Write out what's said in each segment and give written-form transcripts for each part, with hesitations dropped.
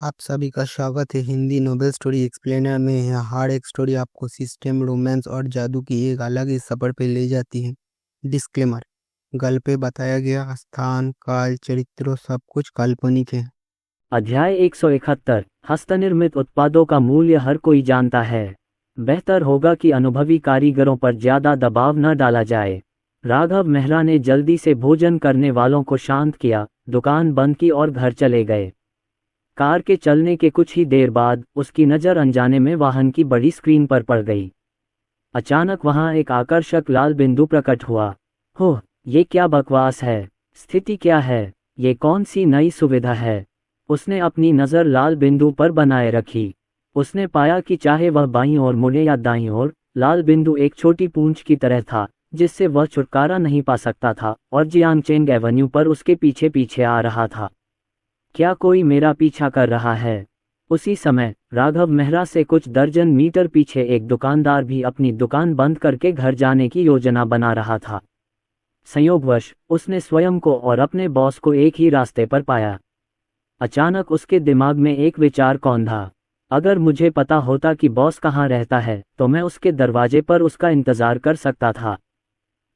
आप सभी का स्वागत है हिंदी नोवेल स्टोरी एक्सप्लेनर में। हर एक स्टोरी आपको सिस्टम, रोमांस और जादू की एक अलग ही सफर पे ले जाती है। डिस्क्लेमर: गल पे बताया गया स्थान, काल, चरित्रों सब कुछ काल्पनिक है। अध्याय 171 हस्तनिर्मित उत्पादों का मूल्य हर कोई जानता है। बेहतर होगा कि अनुभवी कारीगरों पर ज्यादा दबाव न डाला जाए। राघव मेहरा ने जल्दी से भोजन करने वालों को शांत किया, दुकान बंद की और घर चले गए। कार के चलने के कुछ ही देर बाद उसकी नज़र अनजाने में वाहन की बड़ी स्क्रीन पर पड़ गई। अचानक वहां एक आकर्षक लाल बिंदु प्रकट हुआ। होह, ये क्या बकवास है? स्थिति क्या है? ये कौन सी नई सुविधा है? उसने अपनी नज़र लाल बिंदु पर बनाए रखी। उसने पाया कि चाहे वह बाईं ओर मुड़े या दाईं ओर, लाल बिंदु एक छोटी पूंछ की तरह था जिससे वह छुटकारा नहीं पा सकता था और जियांगचेंग एवेन्यू पर उसके पीछे पीछे आ रहा था। क्या कोई मेरा पीछा कर रहा है? उसी समय राघव मेहरा से कुछ दर्जन मीटर पीछे एक दुकानदार भी अपनी दुकान बंद करके घर जाने की योजना बना रहा था। संयोगवश उसने स्वयं को और अपने बॉस को एक ही रास्ते पर पाया। अचानक उसके दिमाग में एक विचार कौंधा। अगर मुझे पता होता कि बॉस कहाँ रहता है तो मैं उसके दरवाजे पर उसका इंतजार कर सकता था।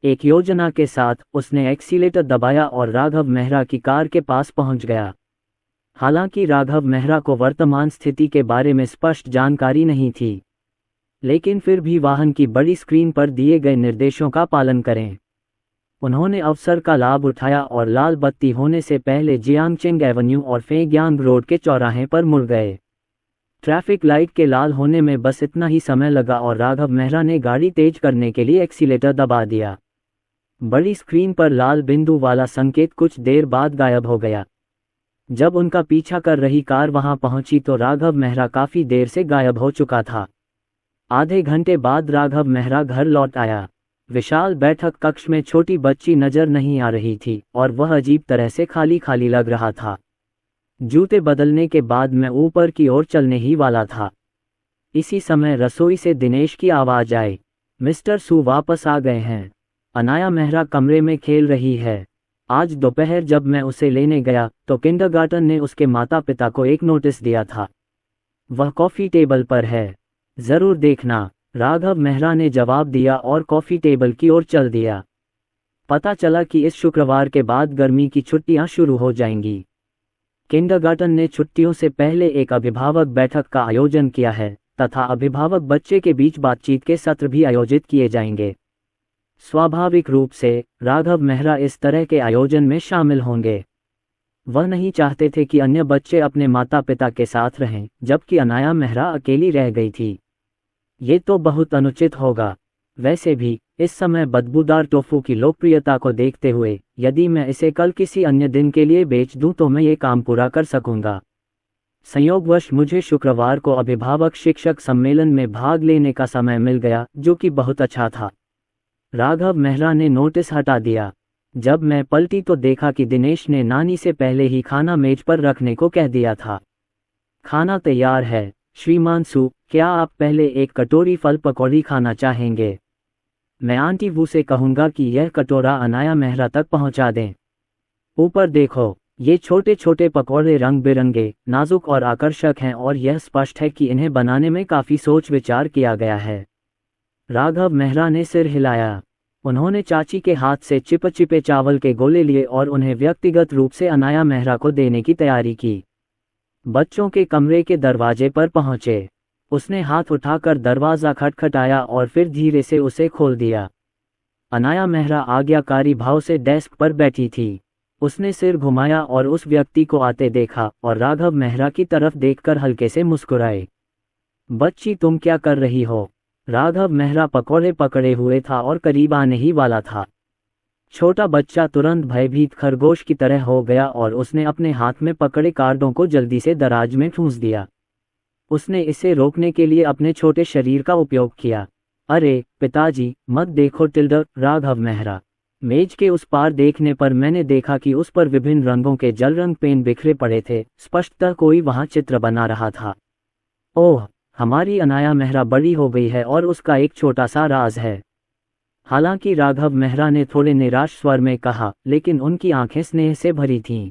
एक योजना के साथ उसने एक्सीलेटर दबाया और राघव मेहरा की कार के पास पहुंच गया। हालांकि राघव मेहरा को वर्तमान स्थिति के बारे में स्पष्ट जानकारी नहीं थी, लेकिन फिर भी वाहन की बड़ी स्क्रीन पर दिए गए निर्देशों का पालन करें। उन्होंने अवसर का लाभ उठाया और लाल बत्ती होने से पहले जियांगचेंग एवेन्यू और फेग्यांग रोड के चौराहे पर मुड़ गए। ट्रैफिक लाइट के लाल होने में बस इतना ही समय लगा और राघव मेहरा ने गाड़ी तेज करने के लिए एक्सीलेटर दबा दिया। बड़ी स्क्रीन पर लाल बिंदु वाला संकेत कुछ देर बाद गायब हो गया। जब उनका पीछा कर रही कार वहां पहुंची तो राघव मेहरा काफी देर से गायब हो चुका था। आधे घंटे बाद राघव मेहरा घर लौट आया। विशाल बैठक कक्ष में छोटी बच्ची नजर नहीं आ रही थी और वह अजीब तरह से खाली खाली लग रहा था। जूते बदलने के बाद मैं ऊपर की ओर चलने ही वाला था। इसी समय रसोई से दिनेश की आवाज आई। मिस्टर सू वापस आ गए हैं। अनाया मेहरा कमरे में खेल रही है। आज दोपहर जब मैं उसे लेने गया तो किंडरगार्टन ने उसके माता पिता को एक नोटिस दिया था। वह कॉफी टेबल पर है, जरूर देखना, राघव मेहरा ने जवाब दिया और कॉफी टेबल की ओर चल दिया। पता चला कि इस शुक्रवार के बाद गर्मी की छुट्टियां शुरू हो जाएंगी। किंडरगार्टन ने छुट्टियों से पहले एक अभिभावक बैठक का आयोजन किया है तथा अभिभावक बच्चे के बीच बातचीत के सत्र भी आयोजित किए जाएंगे। स्वाभाविक रूप से राघव मेहरा इस तरह के आयोजन में शामिल होंगे। वह नहीं चाहते थे कि अन्य बच्चे अपने माता पिता के साथ रहें, जबकि अनाया मेहरा अकेली रह गई थी। ये तो बहुत अनुचित होगा। वैसे भी इस समय बदबूदार टोफू की लोकप्रियता को देखते हुए यदि मैं इसे कल किसी अन्य दिन के लिए बेच दूं तो मैं ये काम पूरा कर सकूंगा। संयोगवश मुझे शुक्रवार को अभिभावक शिक्षक सम्मेलन में भाग लेने का समय मिल गया, जो कि बहुत अच्छा था। राघव मेहरा ने नोटिस हटा दिया। जब मैं पलटी तो देखा कि दिनेश ने नानी से पहले ही खाना मेज पर रखने को कह दिया था। खाना तैयार है श्रीमान सू, क्या आप पहले एक कटोरी फल पकौड़ी खाना चाहेंगे? मैं आंटी वू से कहूंगा कि यह कटोरा अनाया मेहरा तक पहुंचा दें। ऊपर देखो, ये छोटे छोटे पकौड़े रंग बिरंगे, नाजुक और आकर्षक हैं और यह स्पष्ट है कि इन्हें बनाने में काफी सोच विचार किया गया है। राघव मेहरा ने सिर हिलाया। उन्होंने चाची के हाथ से चिपचिपे चावल के गोले लिए और उन्हें व्यक्तिगत रूप से अनाया मेहरा को देने की तैयारी की। बच्चों के कमरे के दरवाजे पर पहुंचे। उसने हाथ उठाकर दरवाज़ा खटखटाया और फिर धीरे से उसे खोल दिया। अनाया मेहरा आज्ञाकारी भाव से डेस्क पर बैठी थी। उसने सिर घुमाया और उस व्यक्ति को आते देखा और राघव मेहरा की तरफ देखकर हल्के से मुस्कुराए। बच्ची, तुम क्या कर रही हो? राघव मेहरा पकौड़े पकड़े हुए था और करीब आने ही वाला था। छोटा बच्चा तुरंत भयभीत खरगोश की तरह हो गया और उसने अपने हाथ में पकड़े कार्डों को जल्दी से दराज में ठूंस दिया। उसने इसे रोकने के लिए अपने छोटे शरीर का उपयोग किया। अरे पिताजी, मत देखो टिल्डर। राघव मेहरा मेज के उस पार देखने पर मैंने देखा कि उस पर विभिन्न रंगों के जल रंग पेन बिखरे पड़े थे। स्पष्टतः कोई वहां चित्र बना रहा था। ओह, हमारी अनाया मेहरा बड़ी हो गई है और उसका एक छोटा सा राज है। हालांकि राघव मेहरा ने थोड़े निराश स्वर में कहा, लेकिन उनकी आंखें स्नेह से भरी थीं।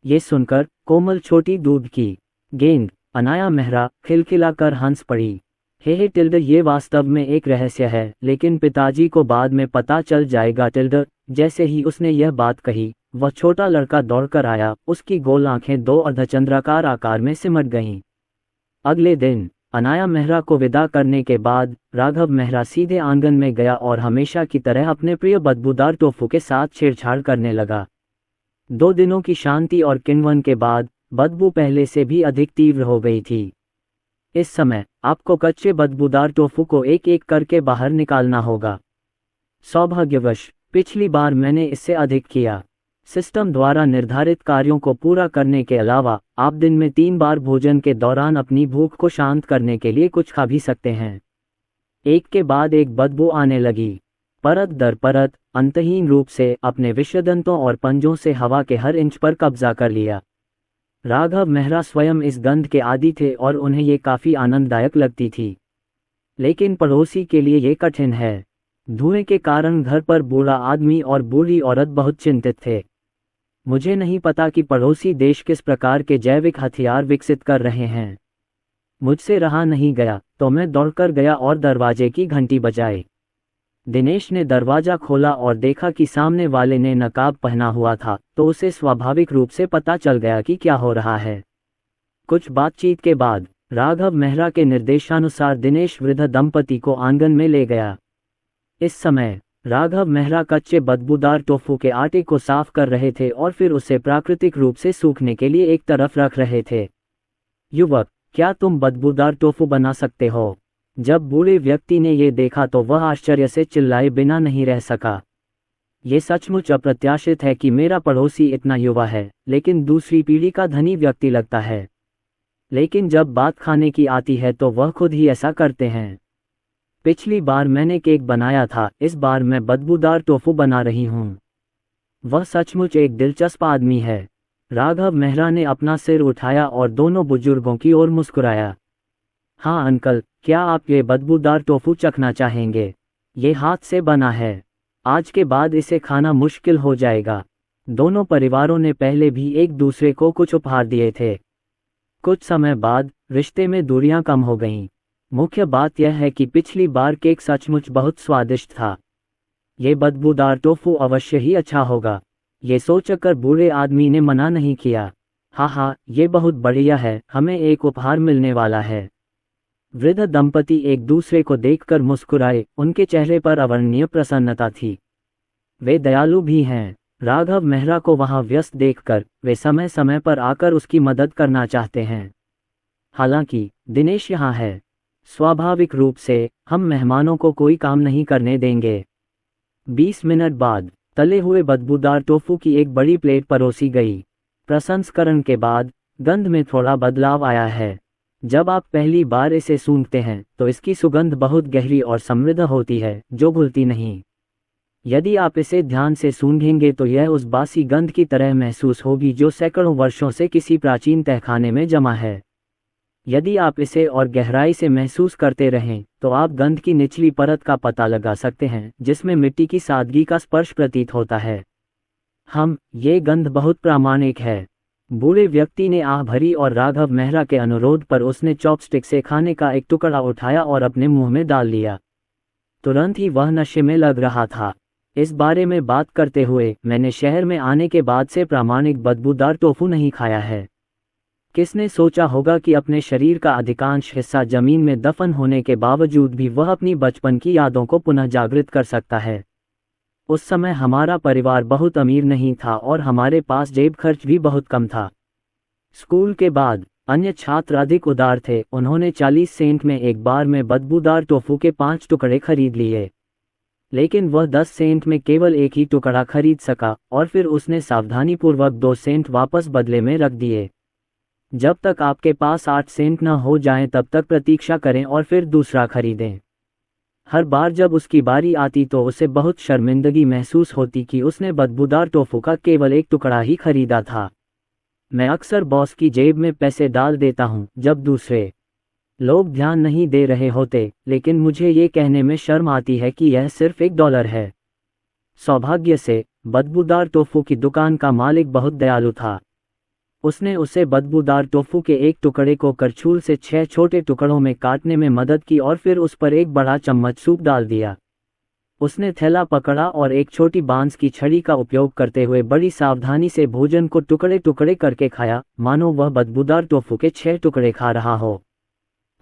ये सुनकर कोमल छोटी दूध की गेंद, अनाया मेहरा खिलखिलाकर हंस पड़ी। हे टिल्डर, ये वास्तव में एक रहस्य है, लेकिन पिताजी को बाद में पता चल जाएगा टिल्डर। जैसे ही उसने यह बात कही, वह छोटा लड़का दौड़कर आया, उसकी गोल आंखें दो अर्धचंद्राकार आकार में सिमट गईं। अगले दिन अनाया मेहरा को विदा करने के बाद राघव मेहरा सीधे आंगन में गया और हमेशा की तरह अपने प्रिय बदबूदार टोफू के साथ छेड़छाड़ करने लगा। 2 दिनों की शांति और किण्वन के बाद बदबू पहले से भी अधिक तीव्र हो गई थी। इस समय आपको कच्चे बदबूदार टोफू को एक एक करके बाहर निकालना होगा। सौभाग्यवश पिछली बार मैंने इससे अधिक किया। सिस्टम द्वारा निर्धारित कार्यों को पूरा करने के अलावा आप दिन में 3 बार भोजन के दौरान अपनी भूख को शांत करने के लिए कुछ खा भी सकते हैं। एक के बाद एक बदबू आने लगी, परत दर परत, अंतहीन रूप से अपने विषदंतों और पंजों से हवा के हर इंच पर कब्जा कर लिया। राघव मेहरा स्वयं इस गंध के आदी थे और उन्हें ये काफ़ी आनंददायक लगती थी, लेकिन पड़ोसी के लिए ये कठिन है। धुएं के कारण घर पर बूढ़ा आदमी और बूढ़ी औरत बहुत चिंतित थे। मुझे नहीं पता कि पड़ोसी देश किस प्रकार के जैविक हथियार विकसित कर रहे हैं। मुझसे रहा नहीं गया तो मैं दौड़कर गया और दरवाजे की घंटी बजाई। दिनेश ने दरवाजा खोला और देखा कि सामने वाले ने नकाब पहना हुआ था, तो उसे स्वाभाविक रूप से पता चल गया कि क्या हो रहा है। कुछ बातचीत के बाद राघव मेहरा के निर्देशानुसार दिनेश वृद्ध दंपति को आंगन में ले गया। इस समय राघव मेहरा कच्चे बदबूदार टोफू के आटे को साफ कर रहे थे और फिर उसे प्राकृतिक रूप से सूखने के लिए एक तरफ रख रहे थे। युवक, क्या तुम बदबूदार टोफू बना सकते हो? जब बूढ़े व्यक्ति ने ये देखा तो वह आश्चर्य से चिल्लाए बिना नहीं रह सका। ये सचमुच अप्रत्याशित है कि मेरा पड़ोसी इतना युवा है, लेकिन दूसरी पीढ़ी का धनी व्यक्ति लगता है। लेकिन जब बात खाने की आती है तो वह खुद ही ऐसा करते हैं। पिछली बार मैंने केक बनाया था, इस बार मैं बदबूदार टोफू बना रही हूँ। वह सचमुच एक दिलचस्प आदमी है। राघव मेहरा ने अपना सिर उठाया और दोनों बुजुर्गों की ओर मुस्कुराया। हाँ अंकल, क्या आप ये बदबूदार टोफू चखना चाहेंगे? ये हाथ से बना है, आज के बाद इसे खाना मुश्किल हो जाएगा। दोनों परिवारों ने पहले भी एक दूसरे को कुछ उपहार दिए थे। कुछ समय बाद रिश्ते में दूरियां कम हो गईं। मुख्य बात यह है कि पिछली बार केक सचमुच बहुत स्वादिष्ट था। ये बदबूदार टोफू अवश्य ही अच्छा होगा। ये सोचकर बूढ़े आदमी ने मना नहीं किया। हाँ, ये बहुत बढ़िया है, हमें एक उपहार मिलने वाला है। वृद्ध दंपति एक दूसरे को देखकर मुस्कुराए, उनके चेहरे पर अवर्णनीय प्रसन्नता थी। वे दयालु भी हैं। राघव मेहरा को वहां व्यस्त देखकर वे समय समय पर आकर उसकी मदद करना चाहते हैं। हालांकि दिनेश यहाँ है, स्वाभाविक रूप से हम मेहमानों को कोई काम नहीं करने देंगे। 20 मिनट बाद तले हुए बदबूदार टोफू की एक बड़ी प्लेट परोसी गई। प्रसंस्करण के बाद गंध में थोड़ा बदलाव आया है। जब आप पहली बार इसे सूंघते हैं तो इसकी सुगंध बहुत गहरी और समृद्ध होती है, जो घुलती नहीं। यदि आप इसे ध्यान से सूंघेंगे तो यह उस बासी गंध की तरह महसूस होगी जो सैकड़ों वर्षों से किसी प्राचीन तहखाने में जमा है। यदि आप इसे और गहराई से महसूस करते रहें तो आप गंध की निचली परत का पता लगा सकते हैं, जिसमें मिट्टी की सादगी का स्पर्श प्रतीत होता है। ये गंध बहुत प्रामाणिक है, बूढ़े व्यक्ति ने आह भरी और राघव मेहरा के अनुरोध पर उसने चॉपस्टिक से खाने का एक टुकड़ा उठाया और अपने मुंह में डाल लिया। तुरंत ही वह नशे में लग रहा था। इस बारे में बात करते हुए मैंने शहर में आने के बाद से प्रामाणिक बदबूदार टोफू नहीं खाया है। किसने सोचा होगा कि अपने शरीर का अधिकांश हिस्सा जमीन में दफन होने के बावजूद भी वह अपनी बचपन की यादों को पुनः जागृत कर सकता है। उस समय हमारा परिवार बहुत अमीर नहीं था और हमारे पास जेब खर्च भी बहुत कम था। स्कूल के बाद अन्य छात्र अधिक उदार थे। उन्होंने 40 सेंट में एक बार में बदबूदार टोफू के 5 टुकड़े खरीद लिए, लेकिन वह 10 सेंट में केवल एक ही टुकड़ा खरीद सका और फिर उसने सावधानीपूर्वक 2 सेंट वापस बदले में रख दिए। जब तक आपके पास 8 सेंट न हो जाएं तब तक प्रतीक्षा करें और फिर दूसरा खरीदें। हर बार जब उसकी बारी आती तो उसे बहुत शर्मिंदगी महसूस होती कि उसने बदबूदार टोफू का केवल एक टुकड़ा ही खरीदा था। मैं अक्सर बॉस की जेब में पैसे डाल देता हूं जब दूसरे लोग ध्यान नहीं दे रहे होते, लेकिन मुझे ये कहने में शर्म आती है कि यह सिर्फ $1 है। सौभाग्य से बदबूदार टोफू की दुकान का मालिक बहुत दयालु था। उसने उसे बदबूदार टोफू के एक टुकड़े को करछुल से 6 छोटे टुकड़ों में काटने में मदद की और फिर उस पर एक बड़ा चम्मच सूप डाल दिया। उसने थैला पकड़ा और एक छोटी बांस की छड़ी का उपयोग करते हुए बड़ी सावधानी से भोजन को टुकड़े टुकड़े करके खाया, मानो वह बदबूदार टोफू के 6 टुकड़े खा रहा हो।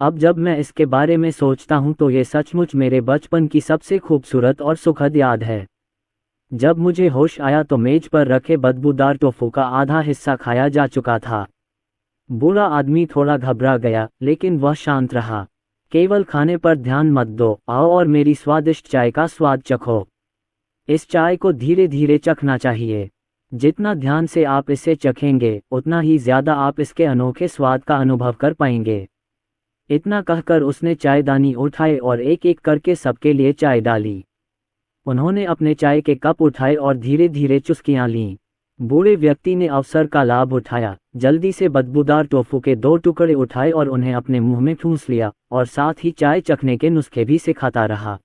अब जब मैं इसके बारे में सोचता हूँ तो ये सचमुच मेरे बचपन की सबसे खूबसूरत और सुखद याद है। जब मुझे होश आया तो मेज पर रखे बदबूदार टोफू का आधा हिस्सा खाया जा चुका था। बूढ़ा आदमी थोड़ा घबरा गया, लेकिन वह शांत रहा। केवल खाने पर ध्यान मत दो, आओ और मेरी स्वादिष्ट चाय का स्वाद चखो। इस चाय को धीरे धीरे चखना चाहिए। जितना ध्यान से आप इसे चखेंगे, उतना ही ज्यादा आप इसके अनोखे स्वाद का अनुभव कर पाएंगे। इतना कहकर उसने चायदानी उठाए और एक एक करके सबके लिए चाय डाली। उन्होंने अपने चाय के कप उठाए और धीरे धीरे चुस्कियां लीं। बूढ़े व्यक्ति ने अवसर का लाभ उठाया, जल्दी से बदबूदार टोफू के 2 टुकड़े उठाए और उन्हें अपने मुंह में ठूंस लिया और साथ ही चाय चखने के नुस्खे भी सिखाता रहा।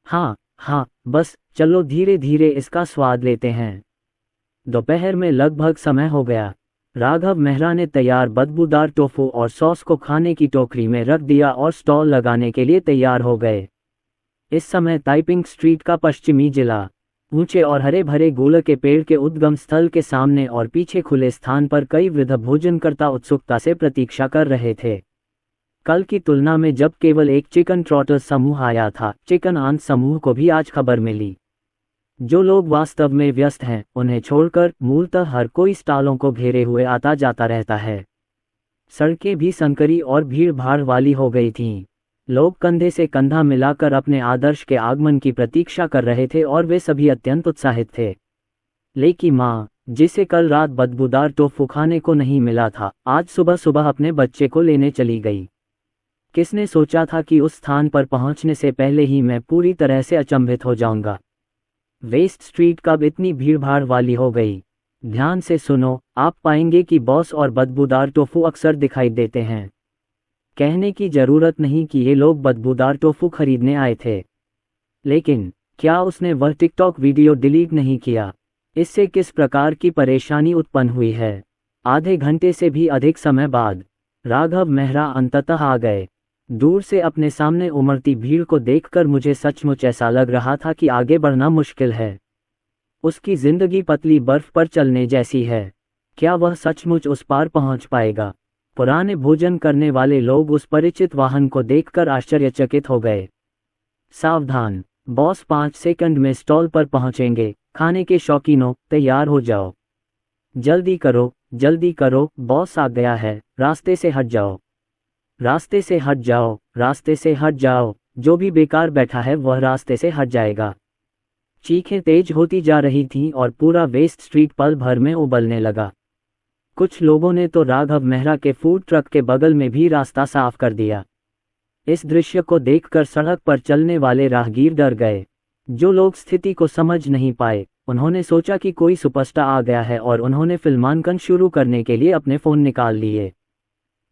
हाँ हाँ, बस चलो धीरे धीरे इसका स्वाद लेते हैं। दोपहर में लगभग समय हो गया। राघव मेहरा ने तैयार बदबूदार टोफू और सॉस को खाने की टोकरी में रख दिया और स्टॉल लगाने के लिए तैयार हो गए। इस समय ताइपिंग स्ट्रीट का पश्चिमी जिला ऊंचे और हरे भरे गोल के पेड़ के उद्गम स्थल के सामने और पीछे खुले स्थान पर कई वृद्ध भोजनकर्ता उत्सुकता से प्रतीक्षा कर रहे थे। कल की तुलना में जब केवल एक चिकन ट्रॉटर्स समूह आया था, चिकन आंत समूह को भी आज खबर मिली। जो लोग वास्तव में व्यस्त हैं, उन्हें छोड़कर मूलतः हर कोई स्टॉलों को घेरे हुए आता जाता रहता है। सड़कें भी संकरी और भीड़ भाड़ वाली हो गई थीं। लोग कंधे से कंधा मिलाकर अपने आदर्श के आगमन की प्रतीक्षा कर रहे थे और वे सभी अत्यंत उत्साहित थे। लेकी माँ, जिसे कल रात बदबूदार टोफू खाने को नहीं मिला था, आज सुबह सुबह अपने बच्चे को लेने चली गई। किसने सोचा था कि उस स्थान पर पहुंचने से पहले ही मैं पूरी तरह से अचंभित हो जाऊंगा। वेस्ट स्ट्रीट कब इतनी भीड़भाड़ वाली हो गई। ध्यान से सुनो, आप पाएंगे कि बॉस और बदबूदार टोफू अक्सर दिखाई देते हैं। कहने की जरूरत नहीं कि ये लोग बदबूदार टोफू खरीदने आए थे। लेकिन क्या उसने वह टिकटॉक वीडियो डिलीट नहीं किया? इससे किस प्रकार की परेशानी उत्पन्न हुई है। आधे घंटे से भी अधिक समय बाद राघव मेहरा अंततः आ गए। दूर से अपने सामने उमड़ती भीड़ को देखकर मुझे सचमुच ऐसा लग रहा था कि आगे बढ़ना मुश्किल है। उसकी जिंदगी पतली बर्फ पर चलने जैसी है। क्या वह सचमुच उस पार पहुंच पाएगा? पुराने भोजन करने वाले लोग उस परिचित वाहन को देखकर आश्चर्यचकित हो गए। सावधान, बॉस 5 सेकंड में स्टॉल पर पहुंचेंगे। खाने के शौकीनों, तैयार हो जाओ। जल्दी करो, बॉस आ गया है। रास्ते से हट जाओ, रास्ते से हट जाओ, रास्ते से हट जाओ। जो भी बेकार बैठा है वह रास्ते से हट जाएगा। चीखें तेज होती जा रही थीं और पूरा वेस्ट स्ट्रीट पल भर में उबलने लगा। कुछ लोगों ने तो राघव मेहरा के फूड ट्रक के बगल में भी रास्ता साफ कर दिया। इस दृश्य को देखकर सड़क पर चलने वाले राहगीर डर गए। जो लोग स्थिति को समझ नहीं पाए, उन्होंने सोचा कि कोई सुपरस्टार आ गया है और उन्होंने फिल्मांकन शुरू करने के लिए अपने फ़ोन निकाल लिए।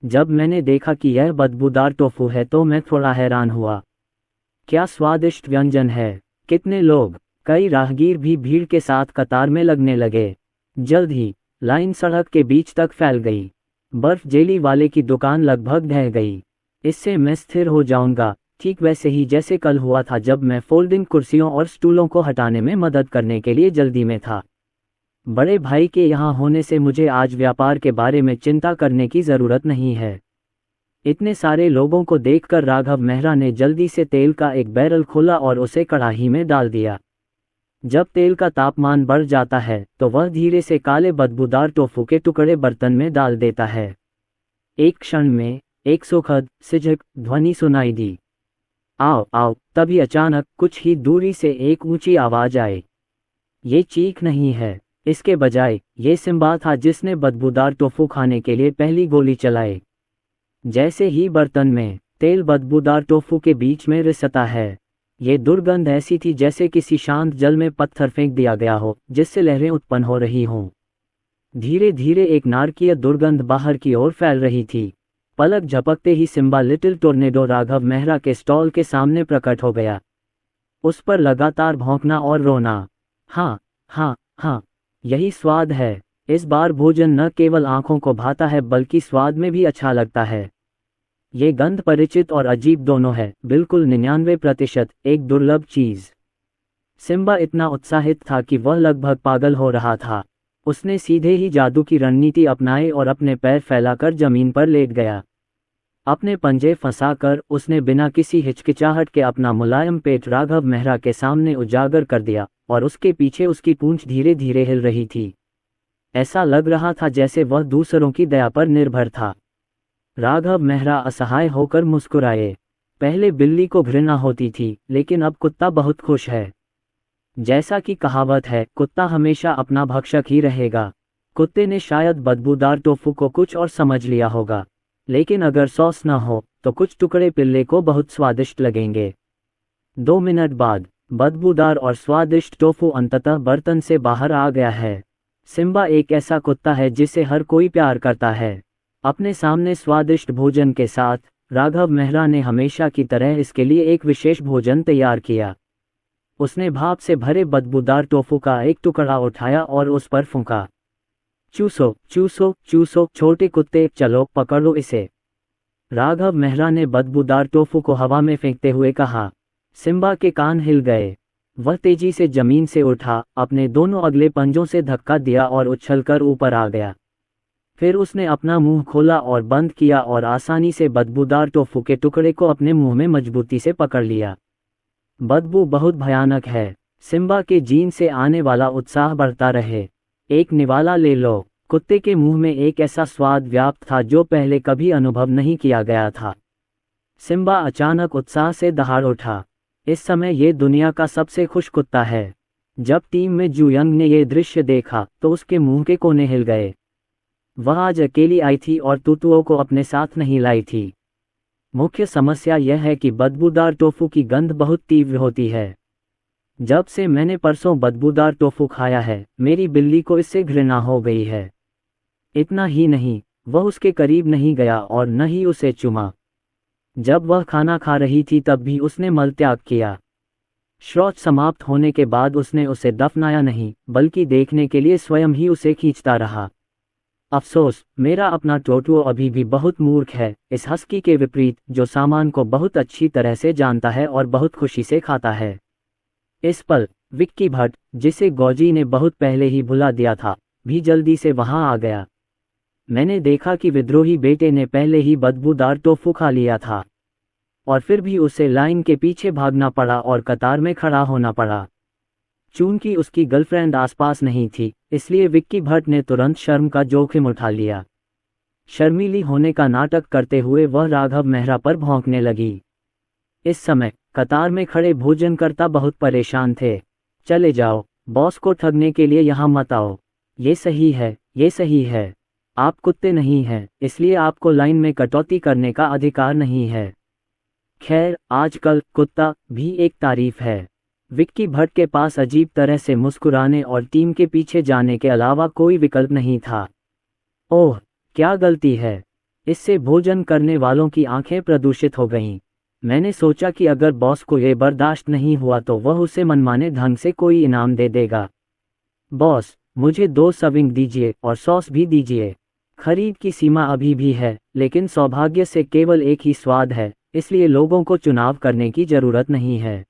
जब मैंने देखा कि यह बदबूदार टोफू है तो मैं थोड़ा हैरान हुआ। क्या स्वादिष्ट व्यंजन है। कितने लोग। कई राहगीर भी भीड़ के साथ कतार में लगने लगे। जल्द ही लाइन सड़क के बीच तक फैल गई। बर्फ जेली वाले की दुकान लगभग ढह गई। इससे मैं स्थिर हो जाऊंगा, ठीक वैसे ही जैसे कल हुआ था जब मैं फोल्डिंग कुर्सियों और स्टूलों को हटाने में मदद करने के लिए जल्दी में था। बड़े भाई के यहाँ होने से मुझे आज व्यापार के बारे में चिंता करने की ज़रूरत नहीं है। इतने सारे लोगों को देखकर राघव मेहरा ने जल्दी से तेल का एक बैरल खोला और उसे कढ़ाई में डाल दिया। जब तेल का तापमान बढ़ जाता है तो वह धीरे से काले बदबूदार टोफू के टुकड़े बर्तन में डाल देता है। एक क्षण में एक सुखद सिझक ध्वनि सुनाई दी। आओ आओ। तभी अचानक कुछ ही दूरी से एक ऊंची आवाज आई। ये चीख नहीं है, इसके बजाय ये सिम्बा था जिसने बदबूदार टोफू खाने के लिए पहली गोली चलाई। जैसे ही बर्तन में तेल बदबूदार टोफू के बीच में रिसता है, ये दुर्गंध ऐसी थी जैसे किसी शांत जल में पत्थर फेंक दिया गया हो जिससे लहरें उत्पन्न हो रही हों। धीरे धीरे एक नारकीय दुर्गंध बाहर की ओर फैल रही थी। पलक झपकते ही Simba little tornado Raghav Mehra के स्टॉल के सामने प्रकट हो गया। उस पर लगातार भौंकना और रोना। हाँ हाँ हाँ, यही स्वाद है। इस बार भोजन न केवल आंखों को भाता है बल्कि स्वाद में भी अच्छा लगता है। ये गंध परिचित और अजीब दोनों है, बिल्कुल 99%, एक दुर्लभ चीज। सिम्बा इतना उत्साहित था कि वह लगभग पागल हो रहा था। उसने सीधे ही जादू की रणनीति अपनाई और अपने पैर फैलाकर जमीन पर लेट गया। अपने पंजे फंसाकर उसने बिना किसी हिचकिचाहट के अपना मुलायम पेट राघव मेहरा के सामने उजागर कर दिया और उसके पीछे उसकी पूंछ धीरे धीरे हिल रही थी। ऐसा लग रहा था जैसे वह दूसरों की दया पर निर्भर था। राघव मेहरा असहाय होकर मुस्कुराए। पहले बिल्ली को घृणा होती थी, लेकिन अब कुत्ता बहुत खुश है। जैसा कि कहावत है, कुत्ता हमेशा अपना भक्षक ही रहेगा। कुत्ते ने शायद बदबूदार टोफू को कुछ और समझ लिया होगा, लेकिन अगर सॉस न हो तो कुछ टुकड़े पिल्ले को बहुत स्वादिष्ट लगेंगे। 2 मिनट बाद बदबूदार और स्वादिष्ट टोफू अंततः बर्तन से बाहर आ गया है। सिम्बा एक ऐसा कुत्ता है जिसे हर कोई प्यार करता है। अपने सामने स्वादिष्ट भोजन के साथ राघव मेहरा ने हमेशा की तरह इसके लिए एक विशेष भोजन तैयार किया। उसने भाप से भरे बदबूदार टोफू का एक टुकड़ा उठाया और उस पर फूंका। चूसो चूसो चूसो छोटे कुत्ते, चलो पकड़ो इसे। राघव मेहरा ने बदबूदार टोफू को हवा में फेंकते हुए कहा। सिम्बा के कान हिल गए। वह तेजी से जमीन से उठा, अपने दोनों अगले पंजों से धक्का दिया और उछलकर ऊपर आ गया। फिर उसने अपना मुंह खोला और बंद किया और आसानी से बदबूदार टोफू के टुकड़े को अपने मुंह में मजबूती से पकड़ लिया। बदबू बहुत भयानक है। सिम्बा के जीन से आने वाला उत्साह बढ़ता रहे। एक निवाला ले लो। कुत्ते के मुंह में एक ऐसा स्वाद व्याप्त था जो पहले कभी अनुभव नहीं किया गया था। सिम्बा अचानक उत्साह से दहाड़ उठा। इस समय ये दुनिया का सबसे खुश कुत्ता है। जब टीम में जुयंग ने यह दृश्य देखा तो उसके मुंह के कोने हिल गए। वह आज अकेली आई थी और तुतुओं को अपने साथ नहीं लाई थी। मुख्य समस्या यह है कि बदबूदार टोफू की गंध बहुत तीव्र होती है। जब से मैंने परसों बदबूदार टोफू खाया है, मेरी बिल्ली को इससे घृणा हो गई है। इतना ही नहीं, वह उसके करीब नहीं गया और न ही उसे चूमा। जब वह खाना खा रही थी तब भी उसने मलत्याग किया। शौच समाप्त होने के बाद उसने उसे दफनाया नहीं, बल्कि देखने के लिए स्वयं ही उसे खींचता रहा। अफसोस, मेरा अपना टोटुओ अभी भी बहुत मूर्ख है, इस हस्की के विपरीत, जो सामान को बहुत अच्छी तरह से जानता है और बहुत खुशी से खाता है। इस पल विक्की भट्ट, जिसे गौजी ने बहुत पहले ही भुला दिया था, भी जल्दी से वहां आ गया। मैंने देखा कि विद्रोही बेटे ने पहले ही बदबूदार टोफू खा लिया था, और फिर भी उसे लाइन के पीछे भागना पड़ा और कतार में खड़ा होना पड़ा। चूंकि उसकी गर्लफ्रेंड आसपास नहीं थी, इसलिए विक्की भट्ट ने तुरंत शर्म का जोखिम उठा लिया। शर्मीली होने का नाटक करते हुए वह राघव मेहरा पर भौंकने लगी। इस समय कतार में खड़े भोजनकर्ता बहुत परेशान थे। चले जाओ, बॉस को ठगने के लिए यहाँ मत आओ। ये सही है, ये सही है। आप कुत्ते नहीं हैं, इसलिए आपको लाइन में कटौती करने का अधिकार नहीं है। खैर, आजकल कुत्ता भी एक तारीफ है। विक्की भट्ट के पास अजीब तरह से मुस्कुराने और टीम के पीछे जाने के अलावा कोई विकल्प नहीं था। ओह, क्या गलती है। इससे भोजन करने वालों की आंखें प्रदूषित हो गईं। मैंने सोचा कि अगर बॉस को ये बर्दाश्त नहीं हुआ तो वह उसे मनमाने ढंग से कोई इनाम दे देगा। बॉस, मुझे 2 सर्विंग दीजिए और सॉस भी दीजिए। खरीद की सीमा अभी भी है, लेकिन सौभाग्य से केवल एक ही स्वाद है, इसलिए लोगों को चुनाव करने की जरूरत नहीं है।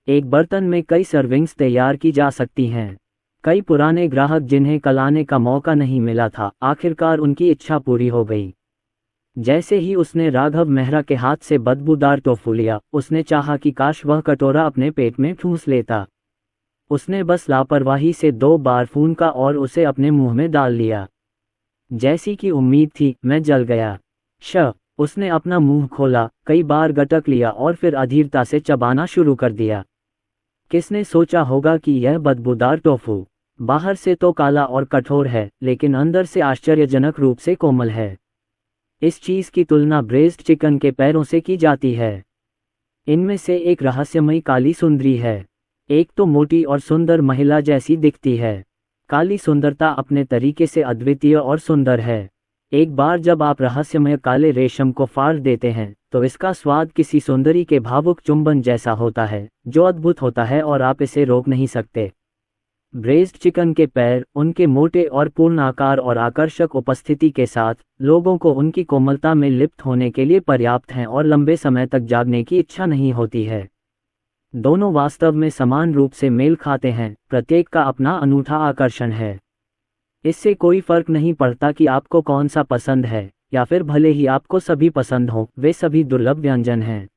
एक बर्तन में कई सर्विंग्स तैयार की जा सकती हैं। कई पुराने ग्राहक जिन्हें कल आने का मौका नहीं मिला था, आखिरकार उनकी इच्छा पूरी हो गई। जैसे ही उसने राघव मेहरा के हाथ से बदबूदार टोफू लिया, उसने चाहा कि काश वह कटोरा अपने पेट में ठूंस लेता। उसने बस लापरवाही से 2 बार फूंका और उसे अपने मुंह में डाल लिया। जैसी कि उम्मीद थी, मैं जल गया। उसने अपना मुंह खोला, कई बार गटक लिया और फिर अधीरता से चबाना शुरू कर दिया। किसने सोचा होगा कि यह बदबूदार टोफू बाहर से तो काला और कठोर है, लेकिन अंदर से आश्चर्यजनक रूप से कोमल है। इस चीज की तुलना ब्रेस्ड चिकन के पैरों से की जाती है। इनमें से एक रहस्यमयी काली सुंदरी है, एक तो मोटी और सुंदर महिला जैसी दिखती है। काली सुंदरता अपने तरीके से अद्वितीय और सुंदर है। एक बार जब आप रहस्यमय काले रेशम को फाड़ देते हैं, तो इसका स्वाद किसी सुंदरी के भावुक चुंबन जैसा होता है, जो अद्भुत होता है और आप इसे रोक नहीं सकते। ब्रेस्ड चिकन के पैर उनके मोटे और पूर्ण आकार और आकर्षक उपस्थिति के साथ लोगों को उनकी कोमलता में लिप्त होने के लिए पर्याप्त हैं और लंबे समय तक जागने की इच्छा नहीं होती है। दोनों वास्तव में समान रूप से मेल खाते हैं, प्रत्येक का अपना अनूठा आकर्षण है। इससे कोई फर्क नहीं पड़ता कि आपको कौन सा पसंद है, या फिर भले ही आपको सभी पसंद हो, वे सभी दुर्लभ व्यंजन हैं।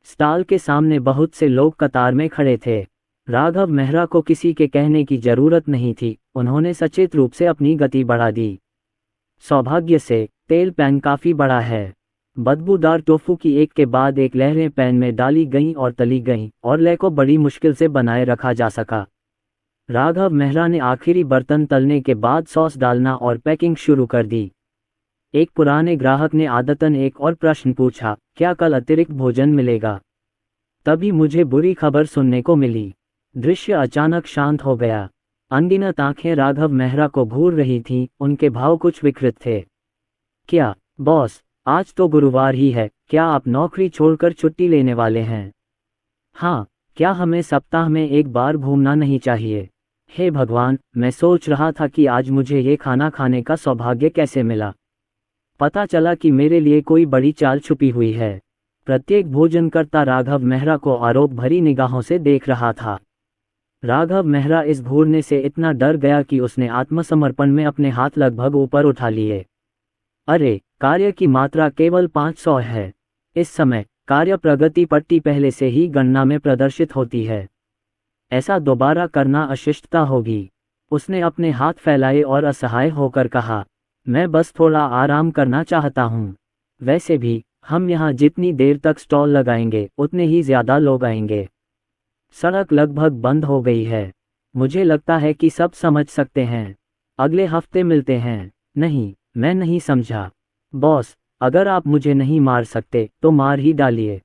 स्टॉल के सामने बहुत से लोग कतार में खड़े थे। राघव मेहरा को किसी के कहने की जरूरत नहीं थी, उन्होंने सचेत रूप से अपनी गति बढ़ा दी। सौभाग्य से तेल पैन काफी बड़ा है। बदबूदार टोफू की एक के बाद एक लहरें पैन में डाली गईं और तली गईं, और लय को बड़ी मुश्किल से बनाए रखा जा सका। राघव मेहरा ने आखिरी बर्तन तलने के बाद सॉस डालना और पैकिंग शुरू कर दी। एक पुराने ग्राहक ने आदतन एक और प्रश्न पूछा, क्या कल अतिरिक्त भोजन मिलेगा? तभी मुझे बुरी खबर सुनने को मिली। दृश्य अचानक शांत हो गया। अनगिनत आंखें राघव मेहरा को घूर रही थीं, उनके भाव कुछ विकृत थे। क्या बॉस, आज तो गुरुवार ही है, क्या आप नौकरी छोड़कर छुट्टी लेने वाले हैं? हाँ, क्या हमें सप्ताह में एक बार घूमना नहीं चाहिए? हे भगवान, मैं सोच रहा था कि आज मुझे ये खाना खाने का सौभाग्य कैसे मिला। पता चला कि मेरे लिए कोई बड़ी चाल छुपी हुई है। प्रत्येक भोजनकर्ता राघव मेहरा को आरोप भरी निगाहों से देख रहा था। राघव मेहरा इस घूरने से इतना डर गया कि उसने आत्मसमर्पण में अपने हाथ लगभग ऊपर उठा लिए। अरे, कार्य की मात्रा केवल 500 है। इस समय कार्य प्रगति पट्टी पहले से ही गणना में प्रदर्शित होती है। ऐसा दोबारा करना अशिष्टता होगी। उसने अपने हाथ फैलाए और असहाय होकर कहा, मैं बस थोड़ा आराम करना चाहता हूँ। वैसे भी हम यहाँ जितनी देर तक स्टॉल लगाएंगे उतने ही ज्यादा लोग आएंगे। सड़क लगभग बंद हो गई है। मुझे लगता है कि सब समझ सकते हैं। अगले हफ्ते मिलते हैं। नहीं, मैं नहीं समझा। बॉस, अगर आप मुझे नहीं मार सकते तो मार ही डालिए।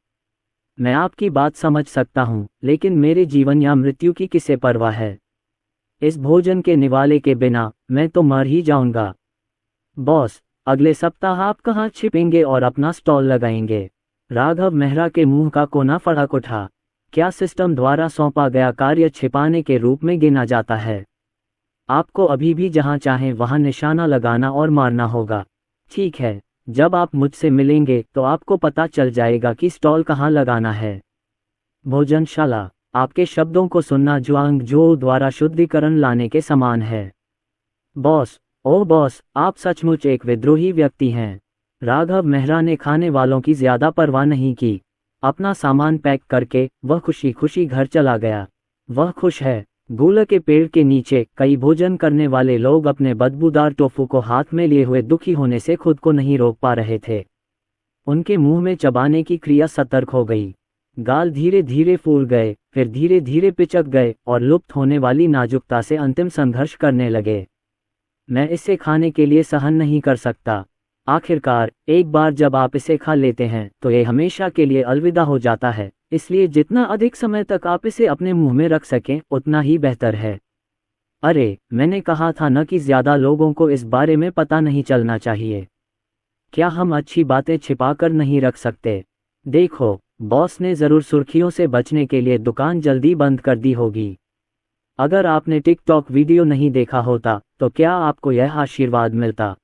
मैं आपकी बात समझ सकता हूँ, लेकिन मेरे जीवन या मृत्यु की किसे परवाह है? इस भोजन के निवाले के बिना मैं तो मर ही जाऊंगा। बॉस, अगले सप्ताह आप कहाँ छिपेंगे और अपना स्टॉल लगाएंगे? राघव मेहरा के मुंह का कोना फड़क उठा। क्या सिस्टम द्वारा सौंपा गया कार्य छिपाने के रूप में गिना जाता है? आपको अभी भी जहां चाहें वहां निशाना लगाना और मारना होगा। ठीक है, जब आप मुझसे मिलेंगे तो आपको पता चल जाएगा कि स्टॉल कहां लगाना है। भोजनशाला, आपके शब्दों को सुनना जुआंग जो द्वारा शुद्धिकरण लाने के समान है। बॉस, ओह बॉस, आप सचमुच एक विद्रोही व्यक्ति हैं। राघव मेहरा ने खाने वालों की ज्यादा परवाह नहीं की। अपना सामान पैक करके वह खुशी खुशी घर चला गया। वह खुश है। गूलर के पेड़ के नीचे कई भोजन करने वाले लोग अपने बदबूदार टोफू को हाथ में लिए हुए दुखी होने से खुद को नहीं रोक पा रहे थे। उनके मुंह में चबाने की क्रिया सतर्क हो गई। गाल धीरे धीरे फूल गए, फिर धीरे धीरे पिचक गए और लुप्त होने वाली नाजुकता से अंतिम संघर्ष करने लगे। मैं इसे खाने के लिए सहन नहीं कर सकता। आखिरकार एक बार जब आप इसे खा लेते हैं तो ये हमेशा के लिए अलविदा हो जाता है, इसलिए जितना अधिक समय तक आप इसे अपने मुंह में रख सकें उतना ही बेहतर है। अरे, मैंने कहा था न कि ज्यादा लोगों को इस बारे में पता नहीं चलना चाहिए। क्या हम अच्छी बातें छिपाकर नहीं रख सकते? देखो, बॉस ने जरूर सुर्खियों से बचने के लिए दुकान जल्दी बंद कर दी होगी। अगर आपने टिकटॉक वीडियो नहीं देखा होता तो क्या आपको यह आशीर्वाद मिलता?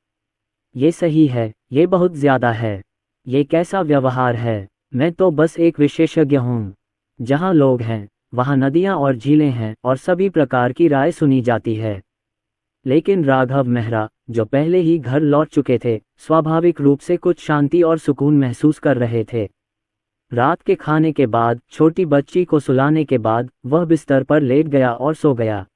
ये सही है, ये बहुत ज्यादा है। ये कैसा व्यवहार है? मैं तो बस एक विशेषज्ञ हूँ। जहाँ लोग हैं वहाँ नदियाँ और झीलें हैं और सभी प्रकार की राय सुनी जाती है। लेकिन राघव मेहरा, जो पहले ही घर लौट चुके थे, स्वाभाविक रूप से कुछ शांति और सुकून महसूस कर रहे थे। रात के खाने के बाद, छोटी बच्ची को सुलाने के बाद, वह बिस्तर पर लेट गया और सो गया।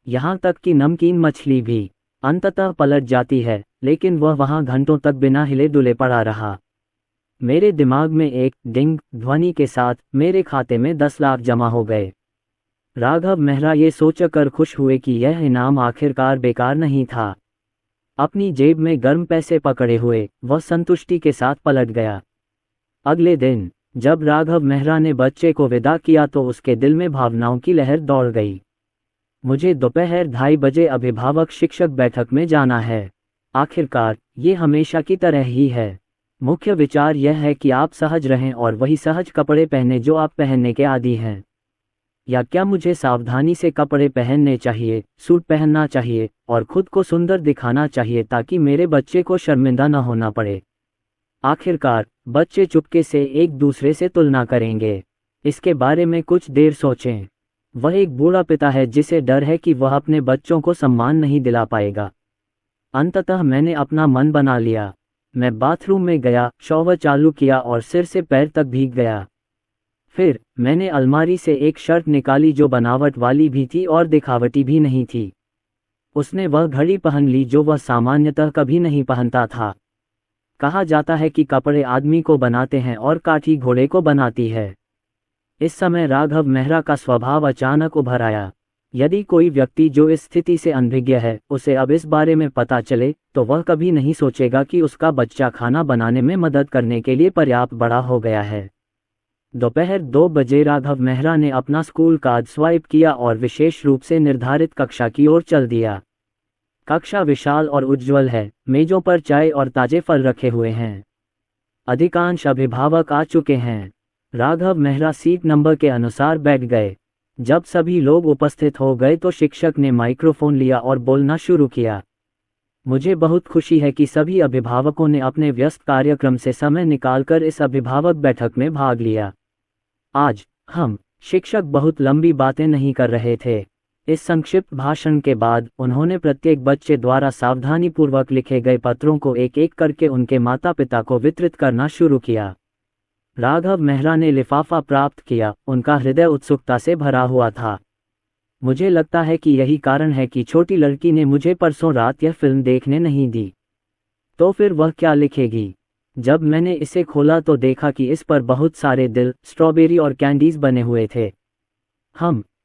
यहाँ तक कि नमकीन मछली भी अंततः पलट जाती है, लेकिन वह वहाँ घंटों तक बिना हिले डुले पड़ा रहा। मेरे दिमाग में एक डिंग ध्वनि के साथ मेरे खाते में 10 लाख जमा हो गए। राघव मेहरा ये सोचकर खुश हुए कि यह इनाम आखिरकार बेकार नहीं था। अपनी जेब में गर्म पैसे पकड़े हुए वह संतुष्टि के साथ पलट गया। अगले दिन जब राघव मेहरा ने बच्चे को विदा किया तो उसके दिल में भावनाओं की लहर दौड़ गई। मुझे दोपहर 2:30 बजे अभिभावक शिक्षक बैठक में जाना है। आखिरकार ये हमेशा की तरह ही है। मुख्य विचार यह है कि आप सहज रहें और वही सहज कपड़े पहने जो आप पहनने के आदी हैं। या क्या मुझे सावधानी से कपड़े पहनने चाहिए, सूट पहनना चाहिए और खुद को सुंदर दिखाना चाहिए ताकि मेरे बच्चे को शर्मिंदा न होना पड़े? आखिरकार बच्चे चुपके से एक दूसरे से तुलना करेंगे। इसके बारे में कुछ देर सोचें। वह एक बूढ़ा पिता है जिसे डर है कि वह अपने बच्चों को सम्मान नहीं दिला पाएगा। अंततः मैंने अपना मन बना लिया। मैं बाथरूम में गया, शॉवर चालू किया और सिर से पैर तक भीग गया। फिर मैंने अलमारी से एक शर्ट निकाली जो बनावट वाली भी थी और दिखावटी भी नहीं थी। उसने वह घड़ी पहन ली जो वह सामान्यतः कभी नहीं पहनता था। कहा जाता है कि कपड़े आदमी को बनाते हैं और काठी घोड़े को बनाती है। इस समय राघव मेहरा का स्वभाव अचानक उभर आया। यदि कोई व्यक्ति जो इस स्थिति से अनभिज्ञ है उसे अब इस बारे में पता चले तो वह कभी नहीं सोचेगा कि उसका बच्चा खाना बनाने में मदद करने के लिए पर्याप्त बड़ा हो गया है। दोपहर 2 बजे राघव मेहरा ने अपना स्कूल कार्ड स्वाइप किया और विशेष रूप से निर्धारित कक्षा की ओर चल दिया। कक्षा विशाल और उज्ज्वल है। मेजों पर चाय और ताजे फल रखे हुए हैं। अधिकांश अभिभावक आ चुके हैं। राघव मेहरा सीट नंबर के अनुसार बैठ गए। जब सभी लोग उपस्थित हो गए तो शिक्षक ने माइक्रोफोन लिया और बोलना शुरू किया। मुझे बहुत खुशी है कि सभी अभिभावकों ने अपने व्यस्त कार्यक्रम से समय निकालकर इस अभिभावक बैठक में भाग लिया। आज हम शिक्षक बहुत लंबी बातें नहीं कर रहे थे। इस संक्षिप्त भाषण के बाद उन्होंने प्रत्येक बच्चे द्वारा सावधानीपूर्वक लिखे गए पत्रों को एक एक करके उनके माता पिता को वितरित करना शुरू किया। राघव मेहरा ने लिफाफा प्राप्त किया। उनका हृदय उत्सुकता से भरा हुआ था। मुझे लगता है कि यही कारण है कि छोटी लड़की ने मुझे परसों रात यह फिल्म देखने नहीं दी। तो फिर वह क्या लिखेगी? जब मैंने इसे खोला तो देखा कि इस पर बहुत सारे दिल, स्ट्रॉबेरी और कैंडीज बने हुए थे।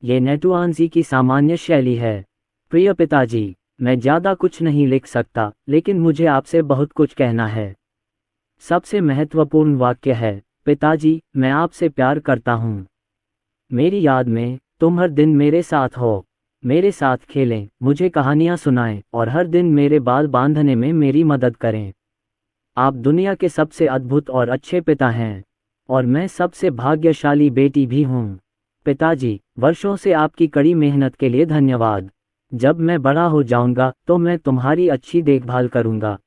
ये नेटुआंजी की सामान्य शैली है। प्रिय पिताजी, मैं ज़्यादा कुछ नहीं लिख सकता, लेकिन मुझे आपसे बहुत कुछ कहना है। सबसे महत्वपूर्ण वाक्य है, पिताजी, मैं आपसे प्यार करता हूँ। मेरी याद में तुम हर दिन मेरे साथ हो। मेरे साथ खेलें, मुझे कहानियाँ सुनाएं और हर दिन मेरे बाल बांधने में मेरी मदद करें। आप दुनिया के सबसे अद्भुत और अच्छे पिता हैं और मैं सबसे भाग्यशाली बेटी भी हूँ। पिताजी, वर्षों से आपकी कड़ी मेहनत के लिए धन्यवाद। जब मैं बड़ा हो जाऊंगा तो मैं तुम्हारी अच्छी देखभाल करूंगा।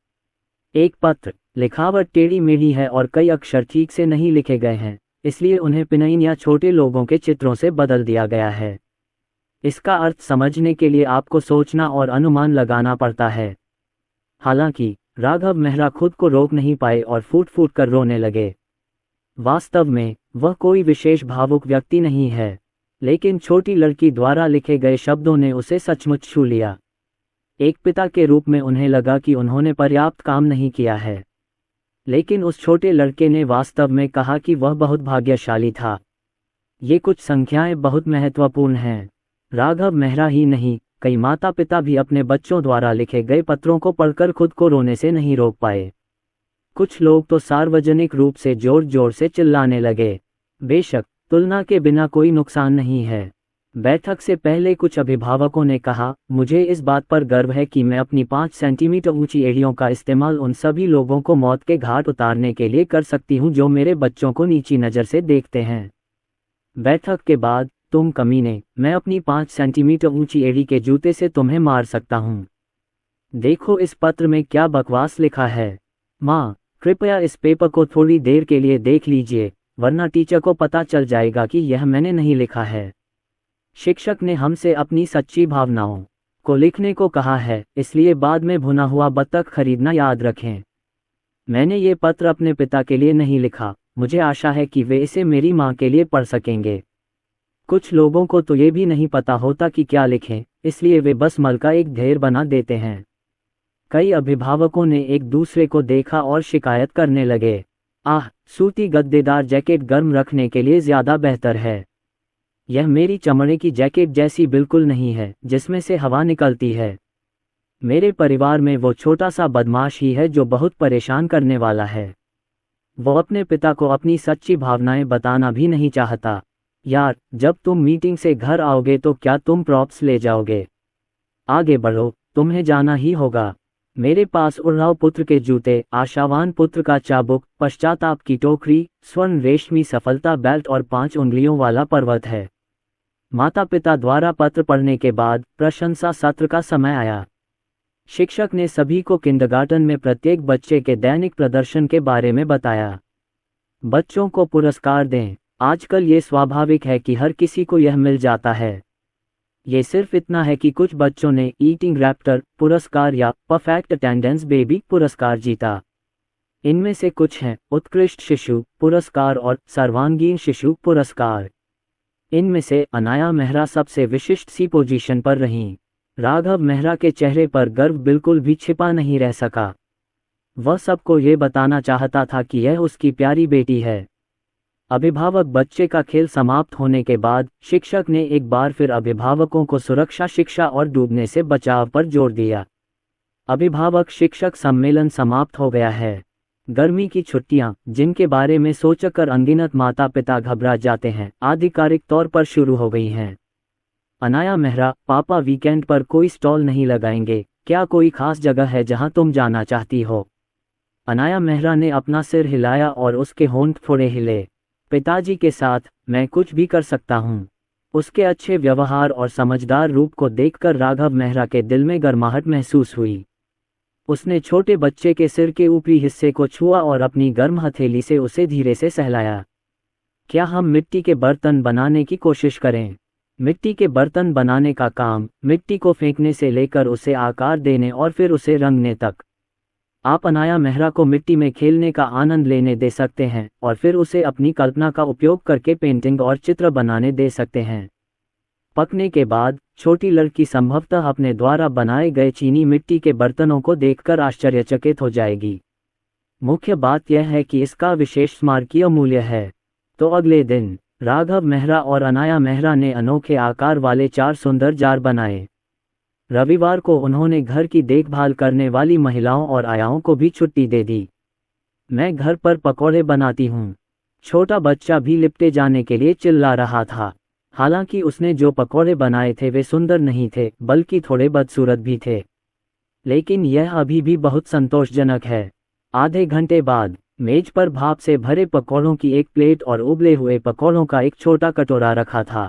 एक पत्र। लिखावट टेढ़ी मेढ़ी है और कई अक्षर ठीक से नहीं लिखे गए हैं, इसलिए उन्हें पिनइन या छोटे लोगों के चित्रों से बदल दिया गया है। इसका अर्थ समझने के लिए आपको सोचना और अनुमान लगाना पड़ता है। हालांकि राघव मेहरा खुद को रोक नहीं पाए और फूट फूट कर रोने लगे। वास्तव में वह कोई विशेष भावुक व्यक्ति नहीं है, लेकिन छोटी लड़की द्वारा लिखे गए शब्दों ने उसे सचमुच छू लिया। एक पिता के रूप में उन्हें लगा कि उन्होंने पर्याप्त काम नहीं किया है, लेकिन उस छोटे लड़के ने वास्तव में कहा कि वह बहुत भाग्यशाली था। ये कुछ संख्याएं बहुत महत्वपूर्ण हैं। राघव मेहरा ही नहीं, कई माता पिता भी अपने बच्चों द्वारा लिखे गए पत्रों को पढ़कर खुद को रोने से नहीं रोक पाए। कुछ लोग तो सार्वजनिक रूप से जोर जोर से चिल्लाने लगे। बेशक तुलना के बिना कोई नुकसान नहीं है। बैठक से पहले कुछ अभिभावकों ने कहा, मुझे इस बात पर गर्व है कि मैं अपनी 5 सेंटीमीटर ऊंची एड़ियों का इस्तेमाल उन सभी लोगों को मौत के घाट उतारने के लिए कर सकती हूं जो मेरे बच्चों को नीची नज़र से देखते हैं। बैठक के बाद, तुम कमीने, मैं अपनी 5 सेंटीमीटर ऊंची एड़ी के जूते से तुम्हें मार सकता हूं। देखो इस पत्र में क्या बकवास लिखा है। माँ, कृपया इस पेपर को थोड़ी देर के लिए देख लीजिए, वरना टीचर को पता चल जाएगा कि यह मैंने नहीं लिखा है। शिक्षक ने हमसे अपनी सच्ची भावनाओं को लिखने को कहा है, इसलिए बाद में भुना हुआ बत्तख खरीदना याद रखें। मैंने ये पत्र अपने पिता के लिए नहीं लिखा। मुझे आशा है कि वे इसे मेरी माँ के लिए पढ़ सकेंगे। कुछ लोगों को तो ये भी नहीं पता होता कि क्या लिखें, इसलिए वे बस मल का एक ढेर बना देते हैं। कई अभिभावकों ने एक दूसरे को देखा और शिकायत करने लगे, आह, सूती गद्देदार जैकेट गर्म रखने के लिए ज़्यादा बेहतर है। यह मेरी चमड़े की जैकेट जैसी बिल्कुल नहीं है जिसमें से हवा निकलती है। मेरे परिवार में वो छोटा सा बदमाश ही है जो बहुत परेशान करने वाला है। वो अपने पिता को अपनी सच्ची भावनाएं बताना भी नहीं चाहता। यार, जब तुम मीटिंग से घर आओगे तो क्या तुम प्रॉप्स ले जाओगे? आगे बढ़ो, तुम्हें जाना ही होगा। मेरे पास उड़ाऊ पुत्र के जूते, आशावान पुत्र का चाबुक, पश्चाताप की टोकरी, स्वर्ण रेशमी सफलता बेल्ट और 5 उंगलियों वाला पर्वत है। माता पिता द्वारा पत्र पढ़ने के बाद प्रशंसा सत्र का समय आया। शिक्षक ने सभी को किंडरगार्टन में प्रत्येक बच्चे के दैनिक प्रदर्शन के बारे में बताया। बच्चों को पुरस्कार दें। आजकल ये स्वाभाविक है कि हर किसी को यह मिल जाता है। ये सिर्फ इतना है कि कुछ बच्चों ने ईटिंग रैप्टर पुरस्कार या परफेक्ट अटेंडेंस बेबी पुरस्कार जीता। इनमें से कुछ हैं उत्कृष्ट शिशु पुरस्कार और सर्वांगीण शिशु पुरस्कार। इनमें से अनाया मेहरा सबसे विशिष्ट सी पोजीशन पर रहीं। राघव मेहरा के चेहरे पर गर्व बिल्कुल भी छिपा नहीं रह सका। वह सबको ये बताना चाहता था कि यह उसकी प्यारी बेटी है। अभिभावक बच्चे का खेल समाप्त होने के बाद शिक्षक ने एक बार फिर अभिभावकों को सुरक्षा शिक्षा और डूबने से बचाव पर जोर दिया। अभिभावक शिक्षक सम्मेलन समाप्त हो गया है। गर्मी की छुट्टियां, जिनके बारे में सोचकर अनगिनत माता पिता घबरा जाते हैं, आधिकारिक तौर पर शुरू हो गई हैं। अनाया मेहरा, पापा वीकेंड पर कोई स्टॉल नहीं लगाएंगे, क्या कोई खास जगह है जहां तुम जाना चाहती हो? अनाया मेहरा ने अपना सिर हिलाया और उसके होंठ थोड़े हिले। पिताजी के साथ मैं कुछ भी कर सकता हूँ। उसके अच्छे व्यवहार और समझदार रूप को देखकर राघव मेहरा के दिल में गर्माहट महसूस हुई। उसने छोटे बच्चे के सिर के ऊपरी हिस्से को छुआ और अपनी गर्म हथेली से उसे धीरे से सहलाया। क्या हम मिट्टी के बर्तन बनाने की कोशिश करें? मिट्टी के बर्तन बनाने का काम मिट्टी को फेंकने से लेकर उसे आकार देने और फिर उसे रंगने तक। आप अनाया मेहरा को मिट्टी में खेलने का आनंद लेने दे सकते हैं और फिर उसे अपनी कल्पना का उपयोग करके पेंटिंग और चित्र बनाने दे सकते हैं। पकने के बाद छोटी लड़की संभवतः अपने द्वारा बनाए गए चीनी मिट्टी के बर्तनों को देखकर आश्चर्यचकित हो जाएगी। मुख्य बात यह है कि इसका विशेष स्मारकीय मूल्य है। तो अगले दिन राघव मेहरा और अनाया मेहरा ने अनोखे आकार वाले 4 सुंदर जार बनाए। रविवार को उन्होंने घर की देखभाल करने वाली महिलाओं और आयाओं को भी छुट्टी दे दी। मैं घर पर पकौड़े बनाती हूँ। छोटा बच्चा भी लिपटे जाने के लिए चिल्ला रहा था। हालांकि उसने जो पकौड़े बनाए थे वे सुंदर नहीं थे, बल्कि थोड़े बदसूरत भी थे। लेकिन यह अभी भी बहुत संतोषजनक है। आधे घंटे बाद मेज पर भाप से भरे पकौड़ों की एक प्लेट और उबले हुए पकौड़ों का एक छोटा कटोरा रखा था।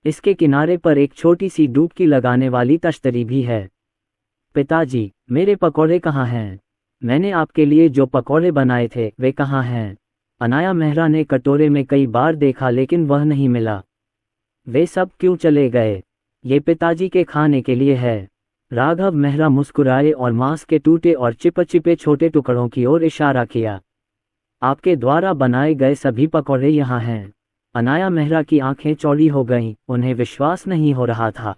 इसके किनारे पर एक छोटी सी डुबकी लगाने वाली तश्तरी भी है। पिताजी, मेरे पकौड़े कहाँ हैं? मैंने आपके लिए जो पकौड़े बनाए थे वे कहाँ हैं? अनाया मेहरा ने कटोरे में कई बार देखा लेकिन वह नहीं मिला। वे सब क्यों चले गए? ये पिताजी के खाने के लिए है। राघव मेहरा मुस्कुराए और मांस के टूटे और चिपचिपे छोटे टुकड़ों की ओर इशारा किया। आपके द्वारा बनाए गए सभी पकौड़े यहाँ हैं। अनाया मेहरा की आंखें चौड़ी हो गईं, उन्हें विश्वास नहीं हो रहा था।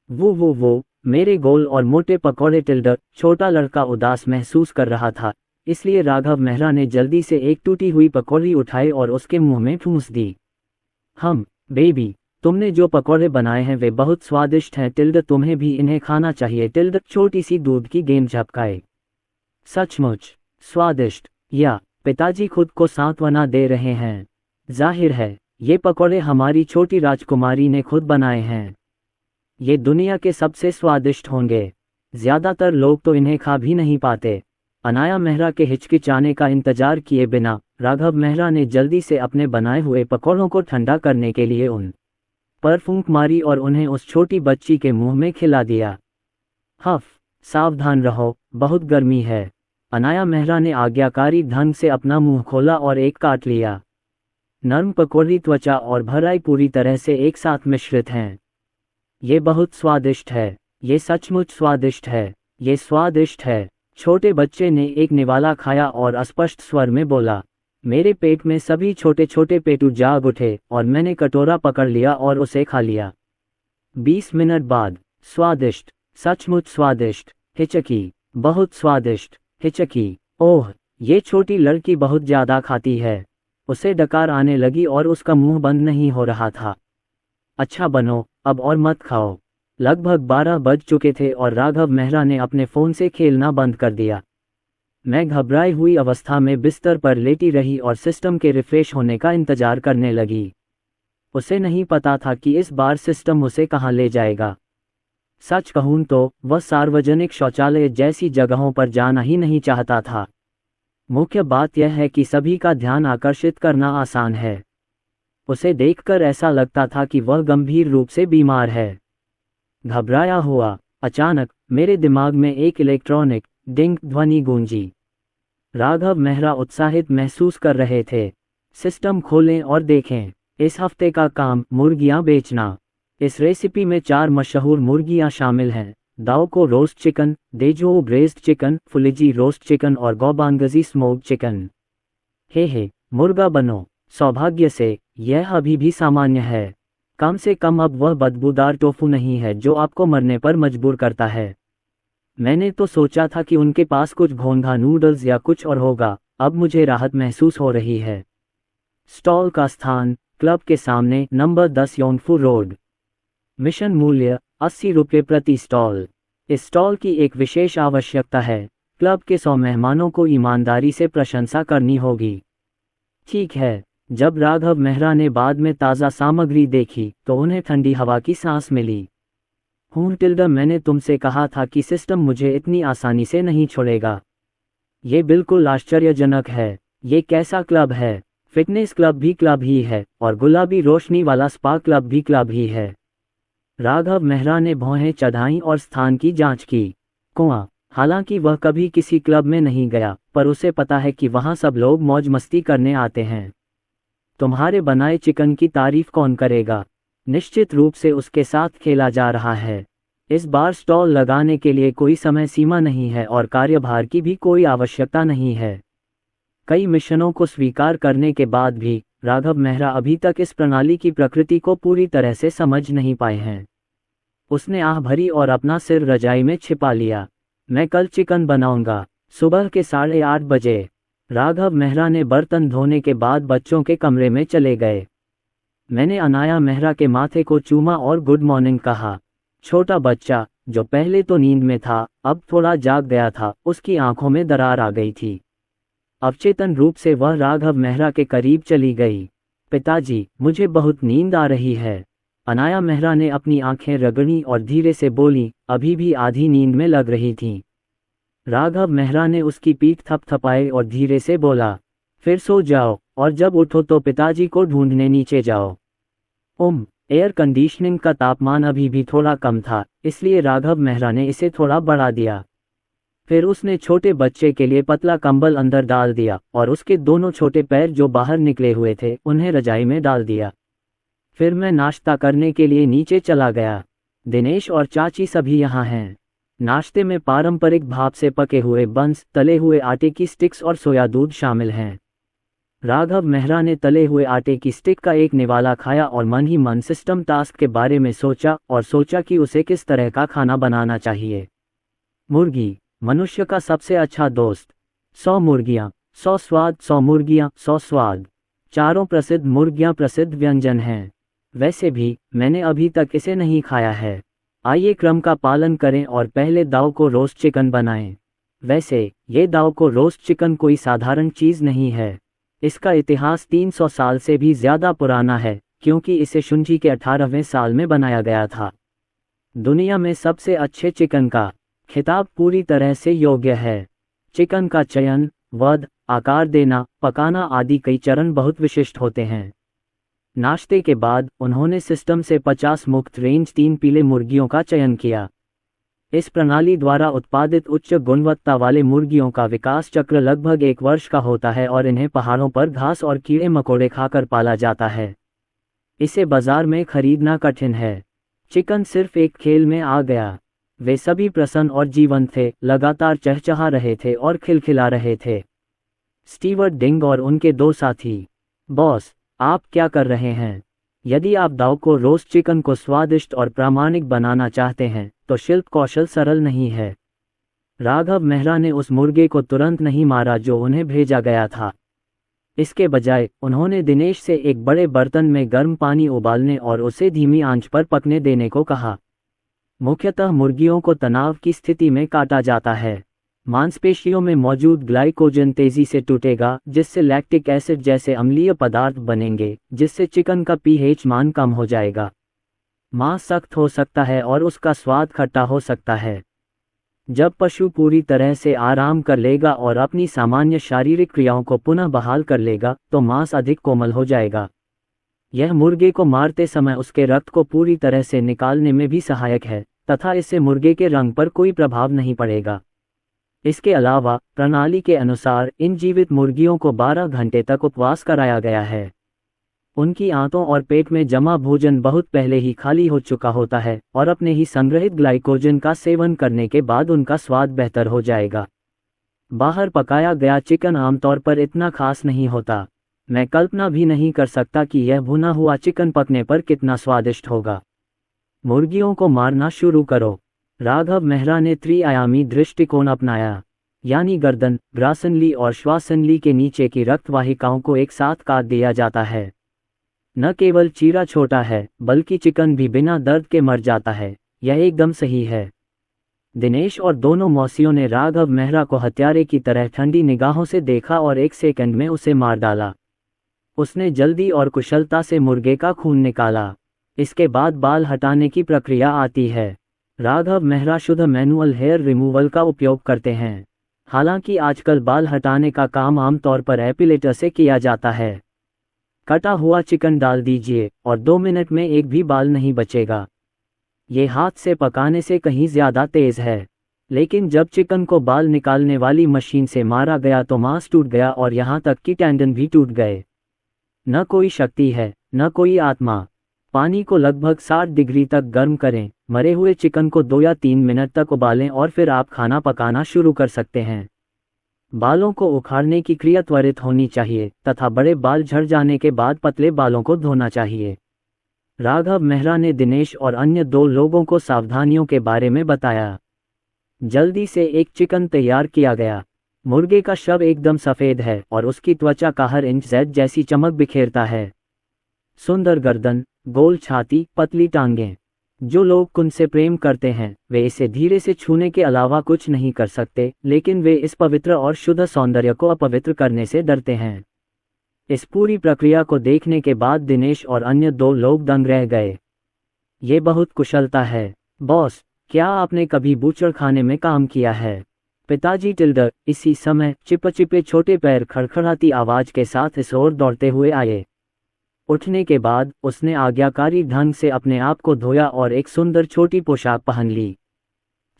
वो मेरे गोल और मोटे पकौड़े। टिल्डर, छोटा लड़का उदास महसूस कर रहा था, इसलिए राघव मेहरा ने जल्दी से एक टूटी हुई पकौड़ी उठाई और उसके मुंह में ठूंस दी। बेबी, तुमने जो पकौड़े बनाए हैं वे बहुत स्वादिष्ट हैं। टिल्डर, तुम्हें भी इन्हें खाना चाहिए। टिल्डर छोटी सी दूध की गेंद झपकाए। सचमुच स्वादिष्ट। या पिताजी खुद को सांत्वना दे रहे हैं। जाहिर है ये पकौड़े हमारी छोटी राजकुमारी ने खुद बनाए हैं। ये दुनिया के सबसे स्वादिष्ट होंगे। ज्यादातर लोग तो इन्हें खा भी नहीं पाते। अनाया मेहरा के हिचकिचाने का इंतजार किए बिना राघव मेहरा ने जल्दी से अपने बनाए हुए पकौड़ों को ठंडा करने के लिए उन पर फूंक मारी और उन्हें उस छोटी बच्ची के मुंह में खिला दिया। हफ, सावधान रहो, बहुत गर्मी है। अनाया मेहरा ने आज्ञाकारी ढंग से अपना मुंह खोला और एक काट लिया। नर्म पकौड़ी त्वचा और भराई पूरी तरह से एक साथ मिश्रित हैं। ये बहुत स्वादिष्ट है। ये सचमुच स्वादिष्ट है। ये स्वादिष्ट है। छोटे बच्चे ने एक निवाला खाया और अस्पष्ट स्वर में बोला, मेरे पेट में सभी छोटे छोटे पेटू जाग उठे और मैंने कटोरा पकड़ लिया और उसे खा लिया। 20 मिनट बाद, स्वादिष्ट, सचमुच स्वादिष्ट। हिचकी, बहुत स्वादिष्ट। हिचकी, ओह, ये छोटी लड़की बहुत ज्यादा खाती है। उसे डकार आने लगी और उसका मुंह बंद नहीं हो रहा था। अच्छा बनो, अब और मत खाओ। लगभग 12 बज चुके थे और राघव मेहरा ने अपने फोन से खेलना बंद कर दिया। मैं घबराई हुई अवस्था में बिस्तर पर लेटी रही और सिस्टम के रिफ्रेश होने का इंतजार करने लगी। उसे नहीं पता था कि इस बार सिस्टम उसे कहाँ ले जाएगा। सच कहूं तो वह सार्वजनिक शौचालय जैसी जगहों पर जाना ही नहीं चाहता था। मुख्य बात यह है कि सभी का ध्यान आकर्षित करना आसान है। उसे देखकर ऐसा लगता था कि वह गंभीर रूप से बीमार है। घबराया हुआ, अचानक मेरे दिमाग में एक इलेक्ट्रॉनिक डिंग ध्वनि गूंजी। राघव मेहरा उत्साहित महसूस कर रहे थे। सिस्टम खोलें और देखें। इस हफ्ते का काम मुर्गियां बेचना। इस रेसिपी में 4 मशहूर मुर्गियां शामिल हैं, Daokou roast chicken, Dezhou braised chicken, Fuliji roast chicken और गोबांगजी स्मोक्ड चिकन। हे मुर्गा बनो। सौभाग्य से यह अभी भी सामान्य है। कम से कम अब वह बदबूदार टोफू नहीं है जो आपको मरने पर मजबूर करता है। मैंने तो सोचा था कि उनके पास कुछ घोंघा नूडल्स या कुछ और होगा। अब मुझे राहत महसूस हो रही है। स्टॉल का स्थान क्लब के सामने, नंबर 10 योंगफू रोड। मिशन मूल्य 80 रुपये प्रति स्टॉल। इस स्टॉल की एक विशेष आवश्यकता है, क्लब के 100 मेहमानों को ईमानदारी से प्रशंसा करनी होगी। ठीक है। जब राघव मेहरा ने बाद में ताज़ा सामग्री देखी तो उन्हें ठंडी हवा की सांस मिली। टिल्डा, मैंने तुमसे कहा था कि सिस्टम मुझे इतनी आसानी से नहीं छोड़ेगा। ये बिल्कुल आश्चर्यजनक है। ये कैसा क्लब है? फिटनेस क्लब भी क्लब ही है और गुलाबी रोशनी वाला स्पा क्लब भी क्लब ही है। राघव मेहरा ने भौहें चढ़ाईं और स्थान की जांच की। कुआं। हालांकि वह कभी किसी क्लब में नहीं गया, पर उसे पता है कि वहां सब लोग मौज मस्ती करने आते हैं। तुम्हारे बनाए चिकन की तारीफ कौन करेगा? निश्चित रूप से उसके साथ खेला जा रहा है। इस बार स्टॉल लगाने के लिए कोई समय सीमा नहीं है और कार्यभार की भी कोई आवश्यकता नहीं है। कई मिशनों को स्वीकार करने के बाद भी राघव मेहरा अभी तक इस प्रणाली की प्रकृति को पूरी तरह से समझ नहीं पाए हैं। उसने आह भरी और अपना सिर रजाई में छिपा लिया। मैं कल चिकन बनाऊंगा। सुबह के 8:30 बजे राघव मेहरा ने बर्तन धोने के बाद बच्चों के कमरे में चले गए। मैंने अनाया मेहरा के माथे को चूमा और गुड मॉर्निंग कहा। छोटा बच्चा, जो पहले तो नींद में था, अब थोड़ा जाग गया था। उसकी आंखों में दरार आ गई थी। अवचेतन रूप से वह राघव मेहरा के करीब चली गई। पिताजी, मुझे बहुत नींद आ रही है। अनाया मेहरा ने अपनी आंखें रगड़ी और धीरे से बोली, अभी भी आधी नींद में लग रही थीं। राघव मेहरा ने उसकी पीठ थपथपाई और धीरे से बोला, फिर सो जाओ और जब उठो तो पिताजी को ढूंढने नीचे जाओ। एयर कंडीशनिंग का तापमान अभी भी थोड़ा कम था, इसलिए राघव मेहरा ने इसे थोड़ा बढ़ा दिया। फिर उसने छोटे बच्चे के लिए पतला कंबल अंदर डाल दिया और उसके दोनों छोटे पैर जो बाहर निकले हुए थे उन्हें रजाई में डाल दिया। फिर मैं नाश्ता करने के लिए नीचे चला गया। दिनेश और चाची सभी यहाँ हैं। नाश्ते में पारंपरिक भाप से पके हुए बंस, तले हुए आटे की स्टिक्स और सोया दूध शामिल हैं। राघव मेहरा ने तले हुए आटे की स्टिक का एक निवाला खाया और मन ही मन सिस्टम टास्क के बारे में सोचा कि उसे किस तरह का खाना बनाना चाहिए। मुर्गी, मनुष्य का सबसे अच्छा दोस्त। 100 मुर्गियाँ, 100 स्वाद, 100 मुर्गियाँ, 100 स्वाद। चारों प्रसिद्ध मुर्गियाँ प्रसिद्ध व्यंजन हैं। वैसे भी मैंने अभी तक इसे नहीं खाया है। आइए क्रम का पालन करें और पहले दाओ को रोस्ट चिकन बनाएं। वैसे ये दाओ को रोस्ट चिकन कोई साधारण चीज़ नहीं है। इसका इतिहास 300 साल से भी ज़्यादा पुराना है, क्योंकि इसे शुंजी के 18वें साल में बनाया गया था। दुनिया में सबसे अच्छे चिकन का खिताब पूरी तरह से योग्य है। चिकन का चयन, वध, आकार देना, पकाना आदि कई चरण बहुत विशिष्ट होते हैं। नाश्ते के बाद उन्होंने सिस्टम से 50 मुक्त रेंज 3 पीले मुर्गियों का चयन किया। इस प्रणाली द्वारा उत्पादित उच्च गुणवत्ता वाले मुर्गियों का विकास चक्र लगभग 1 वर्ष का होता है और इन्हें पहाड़ों पर घास और कीड़े मकोड़े खाकर पाला जाता है। इसे बाजार में खरीदना कठिन है। चिकन सिर्फ एक खेल में आ गया। वे सभी प्रसन्न और जीवंत थे, लगातार चहचहा रहे थे और खिलखिला रहे थे। स्टीवर्ट डिंग और उनके 2 साथी। बॉस, आप क्या कर रहे हैं? यदि आप दाओ को रोस्ट चिकन को स्वादिष्ट और प्रामाणिक बनाना चाहते हैं तो शिल्प कौशल सरल नहीं है। राघव मेहरा ने उस मुर्गे को तुरंत नहीं मारा जो उन्हें भेजा गया था। इसके बजाय उन्होंने दिनेश से एक बड़े बर्तन में गर्म पानी उबालने और उसे धीमी आंच पर पकने देने को कहा। मुख्यतः मुर्गियों को तनाव की स्थिति में काटा जाता है। मांसपेशियों में मौजूद ग्लाइकोजन तेजी से टूटेगा, जिससे लैक्टिक एसिड जैसे अम्लीय पदार्थ बनेंगे, जिससे चिकन का पीएच मान कम हो जाएगा। मांस सख्त हो सकता है और उसका स्वाद खट्टा हो सकता है। जब पशु पूरी तरह से आराम कर लेगा और अपनी सामान्य शारीरिक क्रियाओं को पुनः बहाल कर लेगा तो मांस अधिक कोमल हो जाएगा। यह मुर्गे को मारते समय उसके रक्त को पूरी तरह से निकालने में भी सहायक है तथा इससे मुर्गे के रंग पर कोई प्रभाव नहीं पड़ेगा। इसके अलावा प्रणाली के अनुसार इन जीवित मुर्गियों को 12 घंटे तक उपवास कराया गया है। उनकी आंतों और पेट में जमा भोजन बहुत पहले ही खाली हो चुका होता है और अपने ही संग्रहित ग्लाइकोजन का सेवन करने के बाद उनका स्वाद बेहतर हो जाएगा। बाहर पकाया गया चिकन आमतौर पर इतना खास नहीं होता। मैं कल्पना भी नहीं कर सकता कि यह भुना हुआ चिकन पकने पर कितना स्वादिष्ट होगा। मुर्गियों को मारना शुरू करो। राघव मेहरा ने त्रिआयामी दृष्टिकोण अपनाया, यानी गर्दन, ग्रासनली और श्वासनली के नीचे की रक्तवाहिकाओं को एक साथ काट दिया जाता है। न केवल चीरा छोटा है बल्कि चिकन भी बिना दर्द के मर जाता है। यह एकदम सही है। दिनेश और दोनों मौसियों ने राघव मेहरा को हत्यारे की तरह ठंडी निगाहों से देखा और 1 सेकंड में उसे मार डाला। उसने जल्दी और कुशलता से मुर्गे का खून निकाला। इसके बाद बाल हटाने की प्रक्रिया आती है। राघव मेहरा शुद्ध मैनुअल हेयर रिमूवल का उपयोग करते हैं। हालांकि आजकल बाल हटाने का काम आमतौर पर एपिलेटर से किया जाता है। कटा हुआ चिकन डाल दीजिए और 2 मिनट में एक भी बाल नहीं बचेगा। ये हाथ से पकाने से कहीं ज़्यादा तेज़ है, लेकिन जब चिकन को बाल निकालने वाली मशीन से मारा गया तो मांस टूट गया और यहाँ तक कि टेंडन भी टूट गए। न कोई शक्ति है, न कोई आत्मा। पानी को लगभग 60 डिग्री तक गर्म करें। मरे हुए चिकन को 2 या 3 मिनट तक उबालें और फिर आप खाना पकाना शुरू कर सकते हैं। बालों को उखाड़ने की क्रिया त्वरित होनी चाहिए तथा बड़े बाल झड़ जाने के बाद पतले बालों को धोना चाहिए। राघव मेहरा ने दिनेश और अन्य 2 लोगों को सावधानियों के बारे में बताया। जल्दी से एक चिकन तैयार किया गया। मुर्गे का शव एकदम सफ़ेद है और उसकी त्वचा का हर इंच जैद जैसी चमक बिखेरता है। सुंदर गर्दन, गोल छाती, पतली टांगें। जो लोग कुन से प्रेम करते हैं वे इसे धीरे से छूने के अलावा कुछ नहीं कर सकते, लेकिन वे इस पवित्र और शुद्ध सौंदर्य को अपवित्र करने से डरते हैं। इस पूरी प्रक्रिया को देखने के बाद दिनेश और अन्य 2 लोग दंग रह गए। ये बहुत कुशलता है। बॉस, क्या आपने कभी बूचड़ खाने में काम किया है? पिताजी टिल्डर इसी समय चिपचिपे छोटे पैर खड़खड़ाती आवाज के साथ इस ओर दौड़ते हुए आए। उठने के बाद उसने आज्ञाकारी ढंग से अपने आप को धोया और एक सुंदर छोटी पोशाक पहन ली।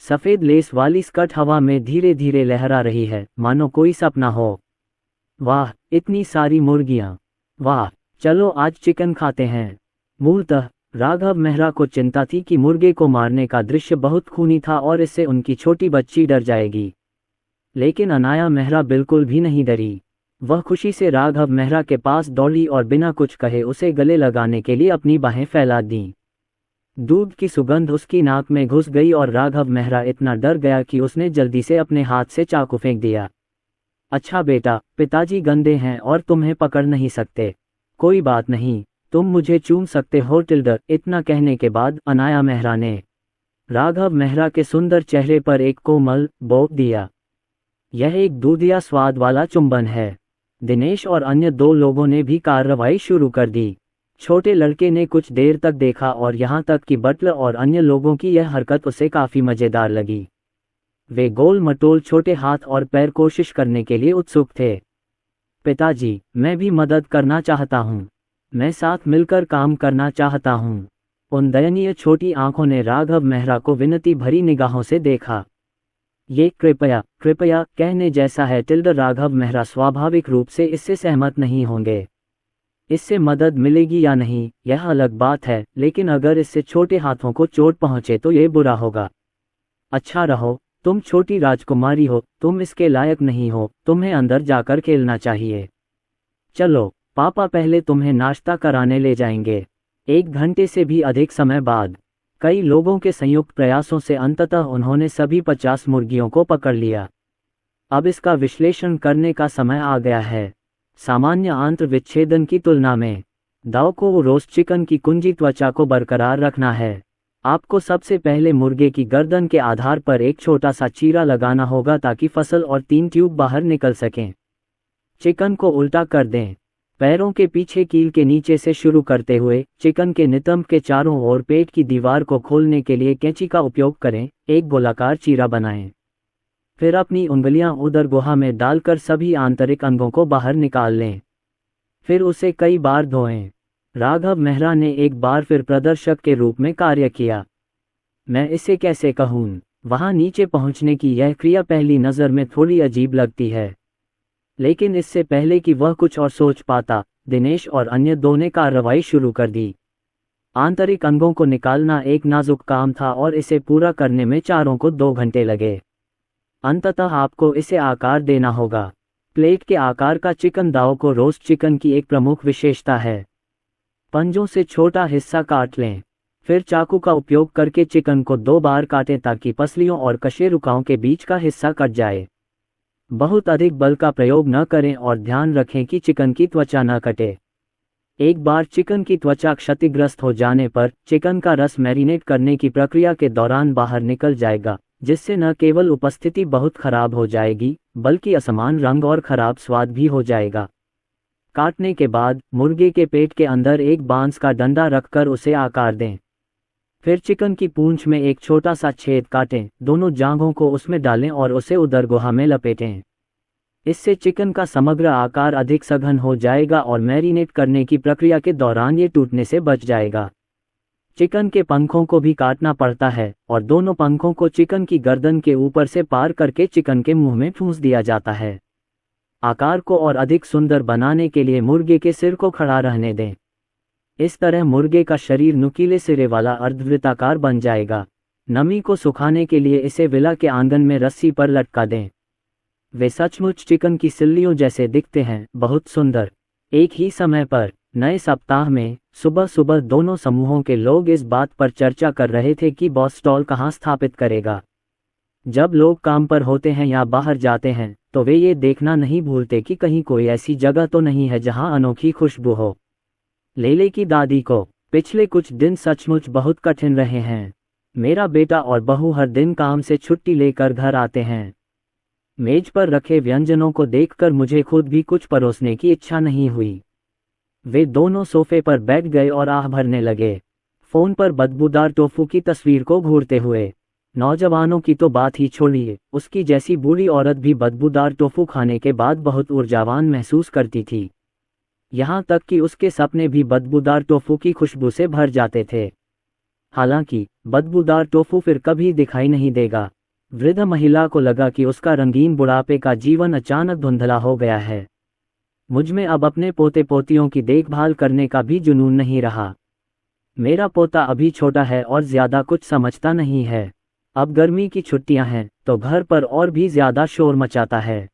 सफ़ेद लेस वाली स्कर्ट हवा में धीरे धीरे लहरा रही है, मानो कोई सपना हो। वाह, इतनी सारी मुर्गियां! वाह, चलो आज चिकन खाते हैं। मूलतः राघव मेहरा को चिंता थी कि मुर्गे को मारने का दृश्य बहुत खूनी था और इससे उनकी छोटी बच्ची डर जाएगी। लेकिन अनाया मेहरा बिल्कुल भी नहीं डरी। वह खुशी से राघव मेहरा के पास दौड़ी और बिना कुछ कहे उसे गले लगाने के लिए अपनी बाहें फैला दीं। दूध की सुगंध उसकी नाक में घुस गई और राघव मेहरा इतना डर गया कि उसने जल्दी से अपने हाथ से चाकू फेंक दिया। अच्छा बेटा, पिताजी गंदे हैं और तुम्हें पकड़ नहीं सकते। कोई बात नहीं, तुम मुझे चूम सकते हो टिल्डर। इतना कहने के बाद अनाया मेहरा ने राघव मेहरा के सुंदर चेहरे पर एक कोमल बोक दिया। यह एक दूधिया स्वाद वाला चुंबन है। दिनेश और अन्य 2 लोगों ने भी कार्रवाई शुरू कर दी। छोटे लड़के ने कुछ देर तक देखा और यहाँ तक कि बटलर और अन्य लोगों की यह हरकत उसे काफ़ी मज़ेदार लगी। वे गोल मटोल छोटे हाथ और पैर कोशिश करने के लिए उत्सुक थे। पिताजी, मैं भी मदद करना चाहता हूँ। मैं साथ मिलकर काम करना चाहता हूँ। उन दयनीय छोटी आंखों ने राघव मेहरा को विनती भरी निगाहों से देखा। ये कृपया कृपया कहने जैसा है टिल्डर। राघव मेहरा स्वाभाविक रूप से इससे सहमत नहीं होंगे। इससे मदद मिलेगी या नहीं यह अलग बात है, लेकिन अगर इससे छोटे हाथों को चोट पहुंचे तो ये बुरा होगा। अच्छा रहो, तुम छोटी राजकुमारी हो, तुम इसके लायक नहीं हो, तुम्हें अंदर जाकर खेलना चाहिए। चलो, पापा पहले तुम्हें नाश्ता कराने ले जाएंगे। 1 घंटे से भी अधिक समय बाद कई लोगों के संयुक्त प्रयासों से अंततः उन्होंने सभी 50 मुर्गियों को पकड़ लिया। अब इसका विश्लेषण करने का समय आ गया है। सामान्य आंत्र विच्छेदन की तुलना में दाव को रोस्ट चिकन की कुंजी त्वचा को बरकरार रखना है। आपको सबसे पहले मुर्गे की गर्दन के आधार पर एक छोटा सा चीरा लगाना होगा ताकि फसल और 3 ट्यूब बाहर निकल सकें। चिकन को उल्टा कर दें। पैरों के पीछे कील के नीचे से शुरू करते हुए चिकन के नितंब के चारों ओर पेट की दीवार को खोलने के लिए कैंची का उपयोग करें। एक गोलाकार चीरा बनाएं। फिर अपनी उंगलियां उदर गुहा में डालकर सभी आंतरिक अंगों को बाहर निकाल लें। फिर उसे कई बार धोएं। राघव मेहरा ने एक बार फिर प्रदर्शक के रूप में कार्य किया। मैं इसे कैसे कहूँ, वहां नीचे पहुंचने की यह क्रिया पहली नज़र में थोड़ी अजीब लगती है, लेकिन इससे पहले कि वह कुछ और सोच पाता, दिनेश और अन्य दो ने कार्रवाई शुरू कर दी। आंतरिक अंगों को निकालना एक नाजुक काम था और इसे पूरा करने में चारों को 2 घंटे लगे। अंततः आपको इसे आकार देना होगा। प्लेट के आकार का चिकन दाओ को रोस्ट चिकन की एक प्रमुख विशेषता है। पंजों से छोटा हिस्सा काट लें, फिर चाकू का उपयोग करके चिकन को 2 बार काटें ताकि पसलियों और कशेरुकाओं के बीच का हिस्सा कट जाए। बहुत अधिक बल का प्रयोग न करें और ध्यान रखें कि चिकन की त्वचा न कटे। एक बार चिकन की त्वचा क्षतिग्रस्त हो जाने पर चिकन का रस मैरिनेट करने की प्रक्रिया के दौरान बाहर निकल जाएगा, जिससे न केवल उपस्थिति बहुत खराब हो जाएगी बल्कि असमान रंग और खराब स्वाद भी हो जाएगा। काटने के बाद मुर्गे के पेट के अंदर एक बांस का डंडा रखकर उसे आकार दें। फिर चिकन की पूंछ में एक छोटा सा छेद काटें, दोनों जांघों को उसमें डालें और उसे उदरगुहा में लपेटें। इससे चिकन का समग्र आकार अधिक सघन हो जाएगा और मैरिनेट करने की प्रक्रिया के दौरान ये टूटने से बच जाएगा। चिकन के पंखों को भी काटना पड़ता है और दोनों पंखों को चिकन की गर्दन के ऊपर से पार करके चिकन के मुंह में ठूंस दिया जाता है। आकार को और अधिक सुंदर बनाने के लिए मुर्गे के सिर को खड़ा रहने दें। इस तरह मुर्गे का शरीर नुकीले सिरे वाला अर्धवृत्ताकार बन जाएगा। नमी को सुखाने के लिए इसे विला के आंगन में रस्सी पर लटका दें। वे सचमुच चिकन की सिल्लियों जैसे दिखते हैं, बहुत सुंदर। एक ही समय पर नए सप्ताह में सुबह सुबह दोनों समूहों के लोग इस बात पर चर्चा कर रहे थे कि बॉस स्टॉल कहाँ स्थापित करेगा। जब लोग काम पर होते हैं या बाहर जाते हैं तो वे ये देखना नहीं भूलते कि कहीं कोई ऐसी जगह तो नहीं है जहां अनोखी खुशबू हो। लेले की दादी को पिछले कुछ दिन सचमुच बहुत कठिन रहे हैं। मेरा बेटा और बहू हर दिन काम से छुट्टी लेकर घर आते हैं। मेज पर रखे व्यंजनों को देखकर मुझे खुद भी कुछ परोसने की इच्छा नहीं हुई। वे दोनों सोफे पर बैठ गए और आह भरने लगे, फोन पर बदबूदार टोफू की तस्वीर को घूरते हुए। नौजवानों की तो बात ही छोड़िए, उसकी जैसी बूढ़ी औरत भी बदबूदार टोफू खाने के बाद बहुत ऊर्जावान महसूस करती थी। यहाँ तक कि उसके सपने भी बदबूदार टोफू की खुशबू से भर जाते थे। हालांकि बदबूदार टोफू फिर कभी दिखाई नहीं देगा। वृद्ध महिला को लगा कि उसका रंगीन बुढ़ापे का जीवन अचानक धुंधला हो गया है। मुझमें अब अपने पोते पोतियों की देखभाल करने का भी जुनून नहीं रहा। मेरा पोता अभी छोटा है और ज्यादा कुछ समझता नहीं है। अब गर्मी की छुट्टियां हैं तो घर पर और भी ज्यादा शोर मचाता है।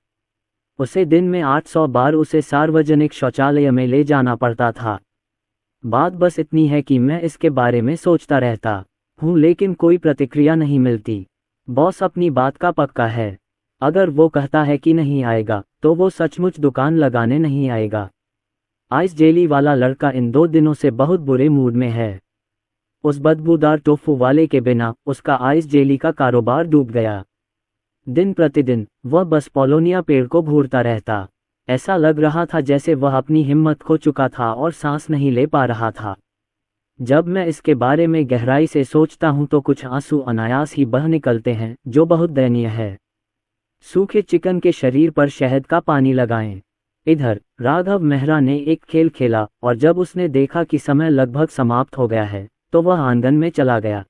उसे दिन में 800 बार उसे सार्वजनिक शौचालय में ले जाना पड़ता था। बात बस इतनी है कि मैं इसके बारे में सोचता रहता हूँ लेकिन कोई प्रतिक्रिया नहीं मिलती। बॉस अपनी बात का पक्का है। अगर वो कहता है कि नहीं आएगा तो वो सचमुच दुकान लगाने नहीं आएगा। आइस जेली वाला लड़का इन 2 दिनों से बहुत बुरे मूड में है। उस बदबूदार टोफू वाले के बिना उसका आइस जेली का कारोबार डूब गया। दिन प्रतिदिन वह बस पोलोनिया पेड़ को घूरता रहता। ऐसा लग रहा था जैसे वह अपनी हिम्मत खो चुका था और सांस नहीं ले पा रहा था। जब मैं इसके बारे में गहराई से सोचता हूं तो कुछ आंसू अनायास ही बह निकलते हैं, जो बहुत दयनीय है। सूखे चिकन के शरीर पर शहद का पानी लगाएं। इधर राघव मेहरा ने एक खेल खेला और जब उसने देखा कि समय लगभग समाप्त हो गया है तो वह आंगन में चला गया।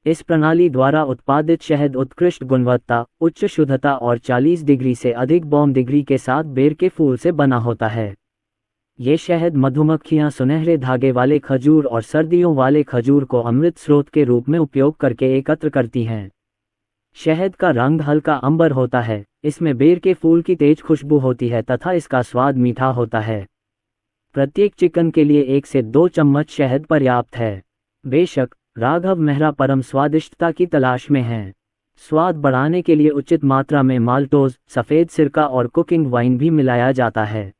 इस प्रणाली द्वारा उत्पादित शहद उत्कृष्ट गुणवत्ता, उच्च शुद्धता और 40 डिग्री से अधिक बॉम्ब डिग्री के साथ बेर के फूल से बना होता है। ये शहद मधुमक्खियां सुनहरे धागे वाले खजूर और सर्दियों वाले खजूर को अमृत स्रोत के रूप में उपयोग करके एकत्र करती हैं। शहद का रंग हल्का अंबर होता है, इसमें बेर के फूल की तेज खुशबू होती है तथा इसका स्वाद मीठा होता है। प्रत्येक चिकन के लिए 1 से 2 चम्मच शहद पर्याप्त है। बेशक राघव मेहरा परम स्वादिष्टता की तलाश में हैं। स्वाद बढ़ाने के लिए उचित मात्रा में माल्टोज, सफ़ेद सिरका और कुकिंग वाइन भी मिलाया जाता है।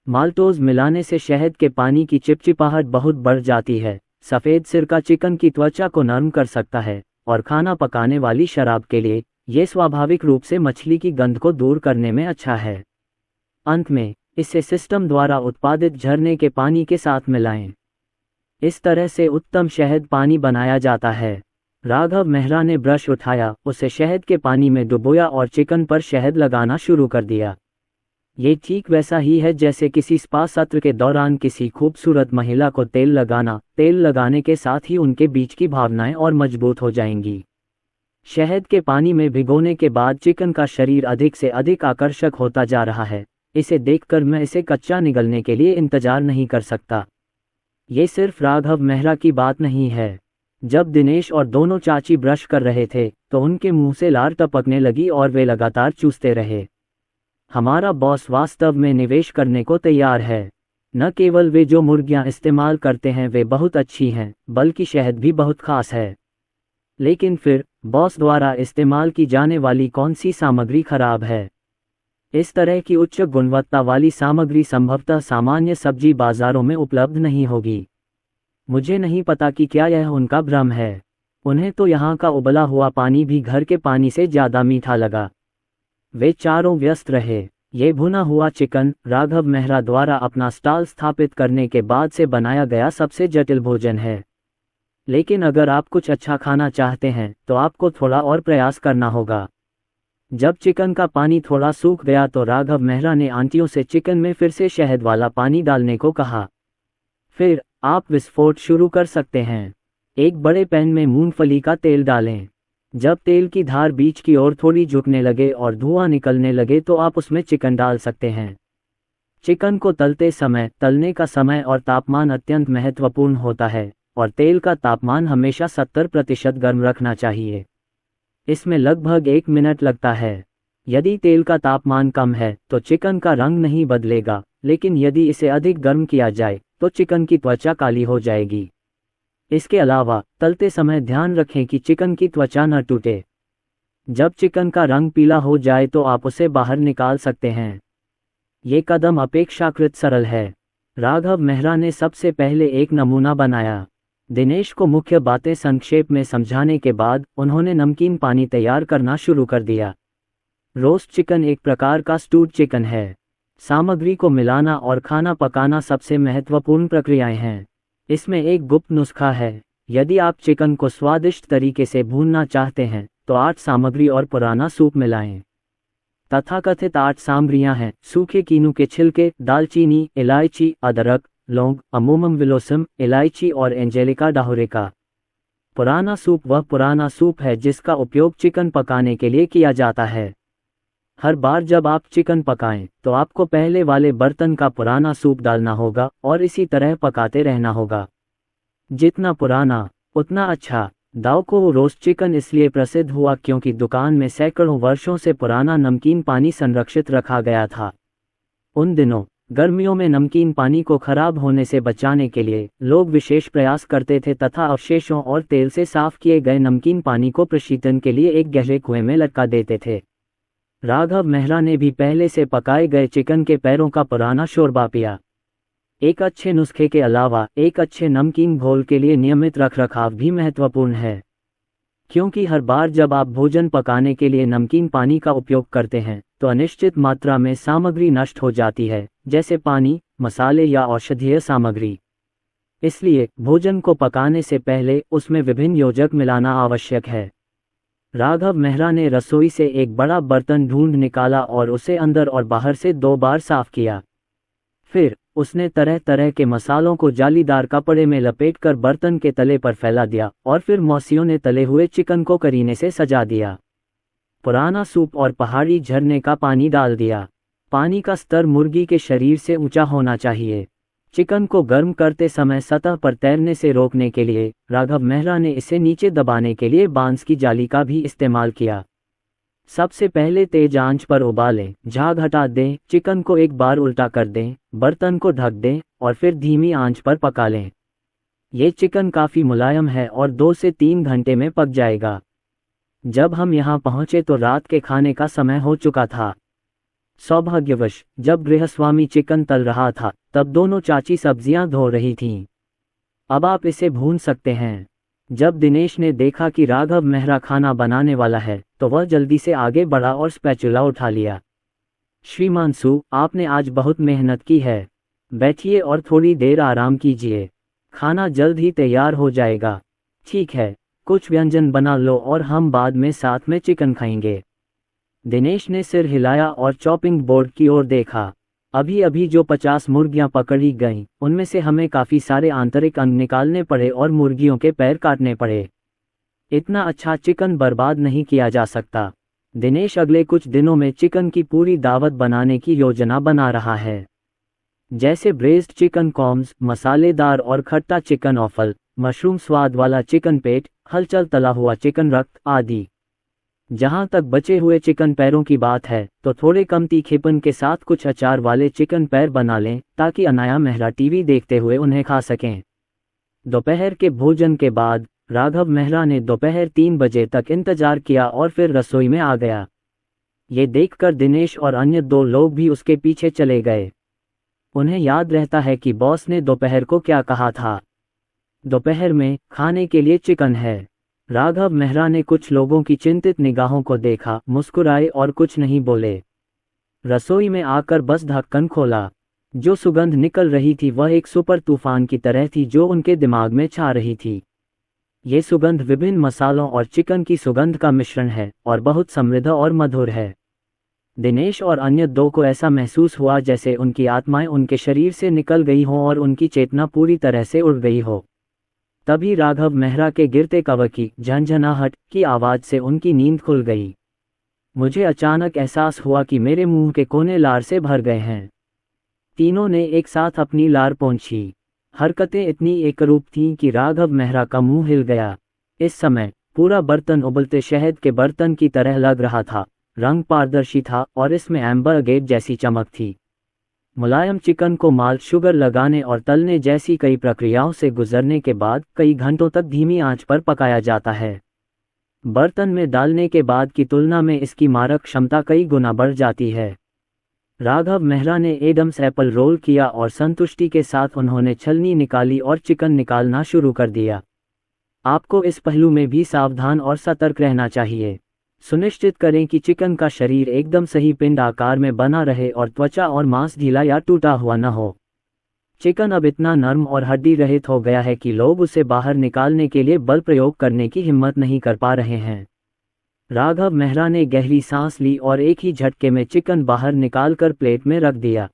माल्टोज मिलाने से शहद के पानी की चिपचिपाहट बहुत बढ़ जाती है। सफ़ेद सिरका चिकन की त्वचा को नरम कर सकता है और खाना पकाने वाली शराब के लिए ये स्वाभाविक रूप से मछली की गंध को दूर करने में अच्छा है। अंत में इसे सिस्टम द्वारा उत्पादित झरने के पानी के साथ मिलाएं। इस तरह से उत्तम शहद पानी बनाया जाता है। राघव मेहरा ने ब्रश उठाया, उसे शहद के पानी में डुबोया और चिकन पर शहद लगाना शुरू कर दिया। ये ठीक वैसा ही है जैसे किसी स्पा सत्र के दौरान किसी खूबसूरत महिला को तेल लगाना। तेल लगाने के साथ ही उनके बीच की भावनाएं और मजबूत हो जाएंगी। शहद के पानी में भिगोने के बाद चिकन का शरीर अधिक से अधिक आकर्षक होता जा रहा है। इसे देखकर मैं इसे कच्चा निगलने के लिए इंतजार नहीं कर सकता। ये सिर्फ राघव मेहरा की बात नहीं है। जब दिनेश और दोनों चाची ब्रश कर रहे थे तो उनके मुंह से लार टपकने लगी और वे लगातार चूसते रहे। हमारा बॉस वास्तव में निवेश करने को तैयार है। न केवल वे जो मुर्गियां इस्तेमाल करते हैं वे बहुत अच्छी हैं, बल्कि शहद भी बहुत खास है। लेकिन फिर बॉस द्वारा इस्तेमाल की जाने वाली कौन सी सामग्री खराब है? इस तरह की उच्च गुणवत्ता वाली सामग्री संभवतः सामान्य सब्जी बाजारों में उपलब्ध नहीं होगी। मुझे नहीं पता कि क्या यह उनका भ्रम है। उन्हें तो यहाँ का उबला हुआ पानी भी घर के पानी से ज्यादा मीठा लगा। वे चारों व्यस्त रहे। ये भुना हुआ चिकन राघव मेहरा द्वारा अपना स्टॉल स्थापित करने के बाद से बनाया गया सबसे जटिल भोजन है। लेकिन अगर आप कुछ अच्छा खाना चाहते हैं तो आपको थोड़ा और प्रयास करना होगा। जब चिकन का पानी थोड़ा सूख गया तो राघव मेहरा ने आंटियों से चिकन में फिर से शहद वाला पानी डालने को कहा। फिर आप विस्फोट शुरू कर सकते हैं। एक बड़े पैन में मूंगफली का तेल डालें। जब तेल की धार बीच की ओर थोड़ी झुकने लगे और धुआं निकलने लगे तो आप उसमें चिकन डाल सकते हैं। चिकन को तलते समय तलने का समय और तापमान अत्यंत महत्वपूर्ण होता है और तेल का तापमान हमेशा 70% गर्म रखना चाहिए। इसमें लगभग 1 मिनट लगता है। यदि तेल का तापमान कम है तो चिकन का रंग नहीं बदलेगा, लेकिन यदि इसे अधिक गर्म किया जाए तो चिकन की त्वचा काली हो जाएगी। इसके अलावा तलते समय ध्यान रखें कि चिकन की त्वचा न टूटे। जब चिकन का रंग पीला हो जाए तो आप उसे बाहर निकाल सकते हैं। ये कदम अपेक्षाकृत सरल है। राघव मेहरा ने सबसे पहले एक नमूना बनाया। दिनेश को मुख्य बातें संक्षेप में समझाने के बाद उन्होंने नमकीन पानी तैयार करना शुरू कर दिया। रोस्ट चिकन एक प्रकार का स्टूड चिकन है। सामग्री को मिलाना और खाना पकाना सबसे महत्वपूर्ण प्रक्रियाएं हैं। इसमें एक गुप्त नुस्खा है। यदि आप चिकन को स्वादिष्ट तरीके से भूनना चाहते हैं तो 8 सामग्री और पुराना सूप मिलाएं। तथाकथित 8 सामग्रियां हैं: सूखे कीनू के छिलके, दालचीनी, इलायची, अदरक, लौंग, अमोमम विलोसम, इलायची और एंजेलिका डाहुरेका। पुराना सूप वह पुराना सूप है जिसका उपयोग चिकन पकाने के लिए किया जाता है। हर बार जब आप चिकन पकाएं तो आपको पहले वाले बर्तन का पुराना सूप डालना होगा और इसी तरह पकाते रहना होगा। जितना पुराना उतना अच्छा। दाओको रोस्ट चिकन इसलिए प्रसिद्ध हुआ क्योंकि दुकान में सैकड़ों वर्षों से पुराना नमकीन पानी संरक्षित रखा गया था। उन दिनों गर्मियों में नमकीन पानी को खराब होने से बचाने के लिए लोग विशेष प्रयास करते थे तथा अवशेषों और तेल से साफ किए गए नमकीन पानी को प्रशीतन के लिए एक गहरे कुएं में लटका देते थे। राघव मेहरा ने भी पहले से पकाए गए चिकन के पैरों का पुराना शोरबा पिया। एक अच्छे नुस्खे के अलावा एक अच्छे नमकीन घोल के लिए नियमित रखरखाव भी महत्वपूर्ण है, क्योंकि हर बार जब आप भोजन पकाने के लिए नमकीन पानी का उपयोग करते हैं तो अनिश्चित मात्रा में सामग्री नष्ट हो जाती है, जैसे पानी, मसाले या औषधीय सामग्री। इसलिए भोजन को पकाने से पहले उसमें विभिन्न योजक मिलाना आवश्यक है। राघव मेहरा ने रसोई से एक बड़ा बर्तन ढूंढ निकाला और उसे अंदर और बाहर से 2 बार साफ किया। फिर उसने तरह तरह के मसालों को जालीदार कपड़े में लपेटकर बर्तन के तले पर फैला दिया और फिर मौसियों ने तले हुए चिकन को करीने से सजा दिया। पुराना सूप और पहाड़ी झरने का पानी डाल दिया। पानी का स्तर मुर्गी के शरीर से ऊंचा होना चाहिए। चिकन को गर्म करते समय सतह पर तैरने से रोकने के लिए राघव मेहरा ने इसे नीचे दबाने के लिए बांस की जाली का भी इस्तेमाल किया। सबसे पहले तेज आंच पर उबालें, झाग हटा दें, चिकन को एक बार उल्टा कर दें, बर्तन को ढक दें और फिर धीमी आंच पर पका लें। ये चिकन काफ़ी मुलायम है और 2 से 3 घंटे में पक जाएगा। जब हम यहाँ पहुँचे तो रात के खाने का समय हो चुका था। सौभाग्यवश जब गृहस्वामी चिकन तल रहा था तब दोनों चाची सब्जियां धो रही थीं। अब आप इसे भून सकते हैं। जब दिनेश ने देखा कि राघव मेहरा खाना बनाने वाला है तो वह जल्दी से आगे बढ़ा और स्पैचुला उठा लिया। श्रीमान सू, आपने आज बहुत मेहनत की है। बैठिए और थोड़ी देर आराम कीजिए। खाना जल्द ही तैयार हो जाएगा। ठीक है, कुछ व्यंजन बना लो और हम बाद में साथ में चिकन खाएंगे। दिनेश ने सिर हिलाया और चॉपिंग बोर्ड की ओर देखा। अभी अभी जो 50 मुर्गियां पकड़ी गईं, उनमें से हमें काफ़ी सारे आंतरिक अंग निकालने पड़े और मुर्गियों के पैर काटने पड़े। इतना अच्छा चिकन बर्बाद नहीं किया जा सकता। दिनेश अगले कुछ दिनों में चिकन की पूरी दावत बनाने की योजना बना रहा है, जैसे ब्रेस्ड चिकन कॉम्स, मसालेदार और खट्टा चिकन ऑफल, मशरूम स्वाद वाला चिकन पेट, हलचल तला हुआ चिकन रक्त आदि। जहां तक बचे हुए चिकन पैरों की बात है तो थोड़े कम तीखेपन के साथ कुछ अचार वाले चिकन पैर बना लें ताकि अनाया मेहरा टीवी देखते हुए उन्हें खा सकें। दोपहर के भोजन के बाद राघव मेहरा ने दोपहर 3 बजे तक इंतजार किया और फिर रसोई में आ गया। ये देखकर दिनेश और अन्य 2 लोग भी उसके पीछे चले गए। उन्हें याद रहता है कि बॉस ने दोपहर को क्या कहा था। दोपहर में खाने के लिए चिकन है। राघव मेहरा ने कुछ लोगों की चिंतित निगाहों को देखा, मुस्कुराए और कुछ नहीं बोले। रसोई में आकर बस ढक्कन खोला। जो सुगंध निकल रही थी वह एक सुपर तूफान की तरह थी जो उनके दिमाग में छा रही थी। ये सुगंध विभिन्न मसालों और चिकन की सुगंध का मिश्रण है और बहुत समृद्ध और मधुर है। दिनेश और अन्य 2 को ऐसा महसूस हुआ जैसे उनकी आत्माएं उनके शरीर से निकल गई हों और उनकी चेतना पूरी तरह से उड़ गई हो। तभी राघव मेहरा के गिरते कवर की झनझनाहट की आवाज़ से उनकी नींद खुल गई। मुझे अचानक एहसास हुआ कि मेरे मुंह के कोने लार से भर गए हैं। तीनों ने एक साथ अपनी लार पोंछी। हरकतें इतनी एकरूप थीं कि राघव मेहरा का मुंह हिल गया। इस समय पूरा बर्तन उबलते शहद के बर्तन की तरह लग रहा था। रंग पारदर्शी था और इसमें एम्बर अगेट जैसी चमक थी। मुलायम चिकन को माल्ट शुगर लगाने और तलने जैसी कई प्रक्रियाओं से गुजरने के बाद कई घंटों तक धीमी आंच पर पकाया जाता है। बर्तन में डालने के बाद की तुलना में इसकी मारक क्षमता कई गुना बढ़ जाती है। राघव मेहरा ने एडम्स एप्पल रोल किया और संतुष्टि के साथ उन्होंने छलनी निकाली और चिकन निकालना शुरू कर दिया। आपको इस पहलू में भी सावधान और सतर्क रहना चाहिए। सुनिश्चित करें कि चिकन का शरीर एकदम सही पिंड आकार में बना रहे और त्वचा और मांस ढीला या टूटा हुआ न हो। चिकन अब इतना नर्म और हड्डी रहित हो गया है कि लोग उसे बाहर निकालने के लिए बल प्रयोग करने की हिम्मत नहीं कर पा रहे हैं। राघव मेहरा ने गहरी सांस ली और एक ही झटके में चिकन बाहर निकालकर प्लेट में रख दिया।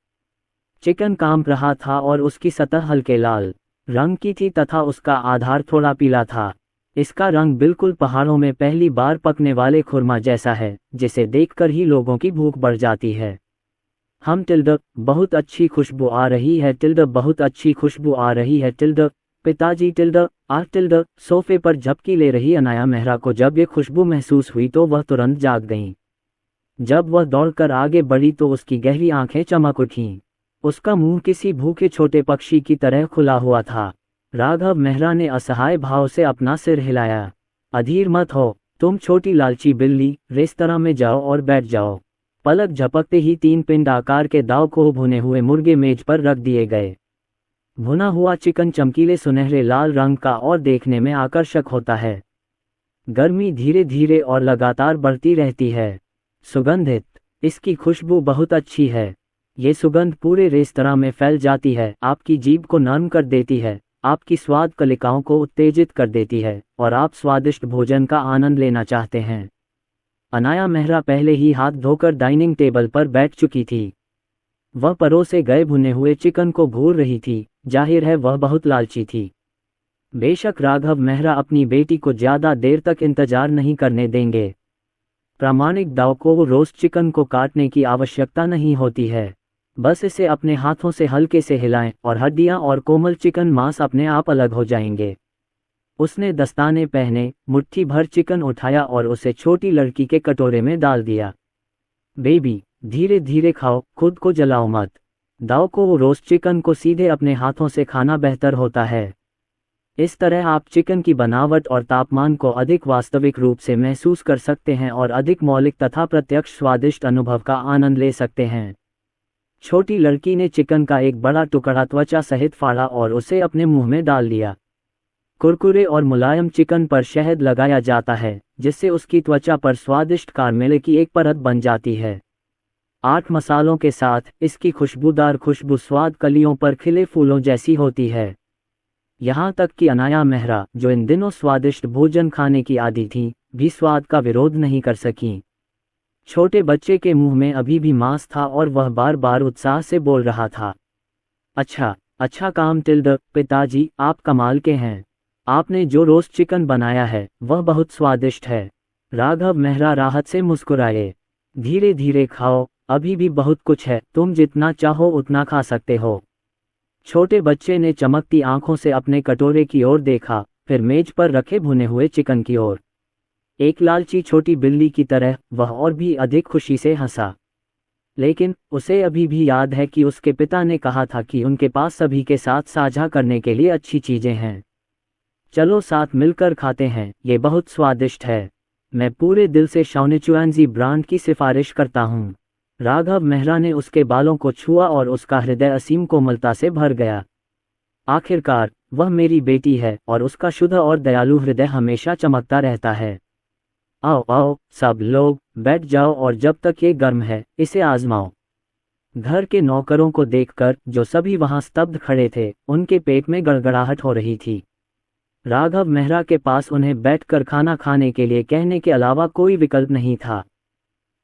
चिकन कांप रहा था और उसकी सतह हल्के लाल रंग की थी तथा उसका आधार थोड़ा पीला था। इसका रंग बिल्कुल पहाड़ों में पहली बार पकने वाले खुरमा जैसा है, जिसे देखकर ही लोगों की भूख बढ़ जाती है। हम टिल्ड बहुत अच्छी खुशबू आ रही है, टिल्ड बहुत अच्छी खुशबू आ रही है, टिल्ड पिताजी टिल्ड टिल्ड। सोफे पर झपकी ले रही अनाया मेहरा को जब ये खुशबू महसूस हुई तो वह तुरंत जाग गईं। जब वह दौड़कर आगे बढ़ी तो उसकी गहरी आंखें चमक उठीं। उसका मुंह किसी भूखे छोटे पक्षी की तरह खुला हुआ था। राघव मेहरा ने असहाय भाव से अपना सिर हिलाया। अधीर मत हो, तुम छोटी लालची बिल्ली, रेस्तरां में जाओ और बैठ जाओ। पलक झपकते ही 3 पिंड आकार के दाव को भुने हुए मुर्गे मेज पर रख दिए गए। भुना हुआ चिकन चमकीले सुनहरे लाल रंग का और देखने में आकर्षक होता है। गर्मी धीरे धीरे और लगातार बढ़ती रहती है। सुगंधित, इसकी खुशबू बहुत अच्छी है। ये सुगंध पूरे रेस्तरां में फैल जाती है, आपकी जीभ को नर्म कर देती है, आपकी स्वाद कलिकाओं को उत्तेजित कर देती है और आप स्वादिष्ट भोजन का आनंद लेना चाहते हैं। अनाया मेहरा पहले ही हाथ धोकर डाइनिंग टेबल पर बैठ चुकी थी। वह परोसे गए भुने हुए चिकन को घूर रही थी। जाहिर है वह बहुत लालची थी। बेशक राघव मेहरा अपनी बेटी को ज्यादा देर तक इंतजार नहीं करने देंगे। प्रामाणिक दाव को रोस्ट चिकन को काटने की आवश्यकता नहीं होती है। बस इसे अपने हाथों से हल्के से हिलाएं और हड्डियां और कोमल चिकन मांस अपने आप अलग हो जाएंगे। उसने दस्ताने पहने, मुट्ठी भर चिकन उठाया और उसे छोटी लड़की के कटोरे में डाल दिया। बेबी, धीरे धीरे खाओ, खुद को जलाओ मत। दाव को रोस्ट चिकन को सीधे अपने हाथों से खाना बेहतर होता है। इस तरह आप चिकन की बनावट और तापमान को अधिक वास्तविक रूप से महसूस कर सकते हैं और अधिक मौलिक तथा प्रत्यक्ष स्वादिष्ट अनुभव का आनंद ले सकते हैं। छोटी लड़की ने चिकन का एक बड़ा टुकड़ा त्वचा सहित फाड़ा और उसे अपने मुंह में डाल लिया। कुरकुरे और मुलायम चिकन पर शहद लगाया जाता है, जिससे उसकी त्वचा पर स्वादिष्ट कारमेल की एक परत बन जाती है। 8 मसालों के साथ इसकी खुशबूदार खुशबू स्वाद कलियों पर खिले फूलों जैसी होती है। यहाँ तक कि अनाया मेहरा, जो इन दिनों स्वादिष्ट भोजन खाने की आदी थी, भी स्वाद का विरोध नहीं कर सकीं। छोटे बच्चे के मुंह में अभी भी मांस था और वह बार बार उत्साह से बोल रहा था। अच्छा, अच्छा काम टिल्ड, पिताजी आप कमाल के हैं। आपने जो रोस्ट चिकन बनाया है वह बहुत स्वादिष्ट है। राघव मेहरा राहत से मुस्कुराए। धीरे धीरे खाओ, अभी भी बहुत कुछ है, तुम जितना चाहो उतना खा सकते हो। छोटे बच्चे ने चमकती आंखों से अपने कटोरे की ओर देखा, फिर मेज पर रखे भुने हुए चिकन की ओर। एक लालची छोटी बिल्ली की तरह वह और भी अधिक खुशी से हंसा। लेकिन उसे अभी भी याद है कि उसके पिता ने कहा था कि उनके पास सभी के साथ साझा करने के लिए अच्छी चीजें हैं। चलो साथ मिलकर खाते हैं, ये बहुत स्वादिष्ट है। मैं पूरे दिल से शाओनिचुआनजी ब्रांड की सिफारिश करता हूँ। राघव मेहरा ने उसके बालों को छुआ और उसका हृदय असीम कोमलता से भर गया। आखिरकार वह मेरी बेटी है और उसका शुद्ध और दयालु हृदय हमेशा चमकता रहता है। आओ आओ सब लोग बैठ जाओ और जब तक ये गर्म है इसे आजमाओ। घर के नौकरों को देखकर जो सभी वहां स्तब्ध खड़े थे, उनके पेट में गड़गड़ाहट हो रही थी। राघव मेहरा के पास उन्हें बैठकर खाना खाने के लिए कहने के अलावा कोई विकल्प नहीं था।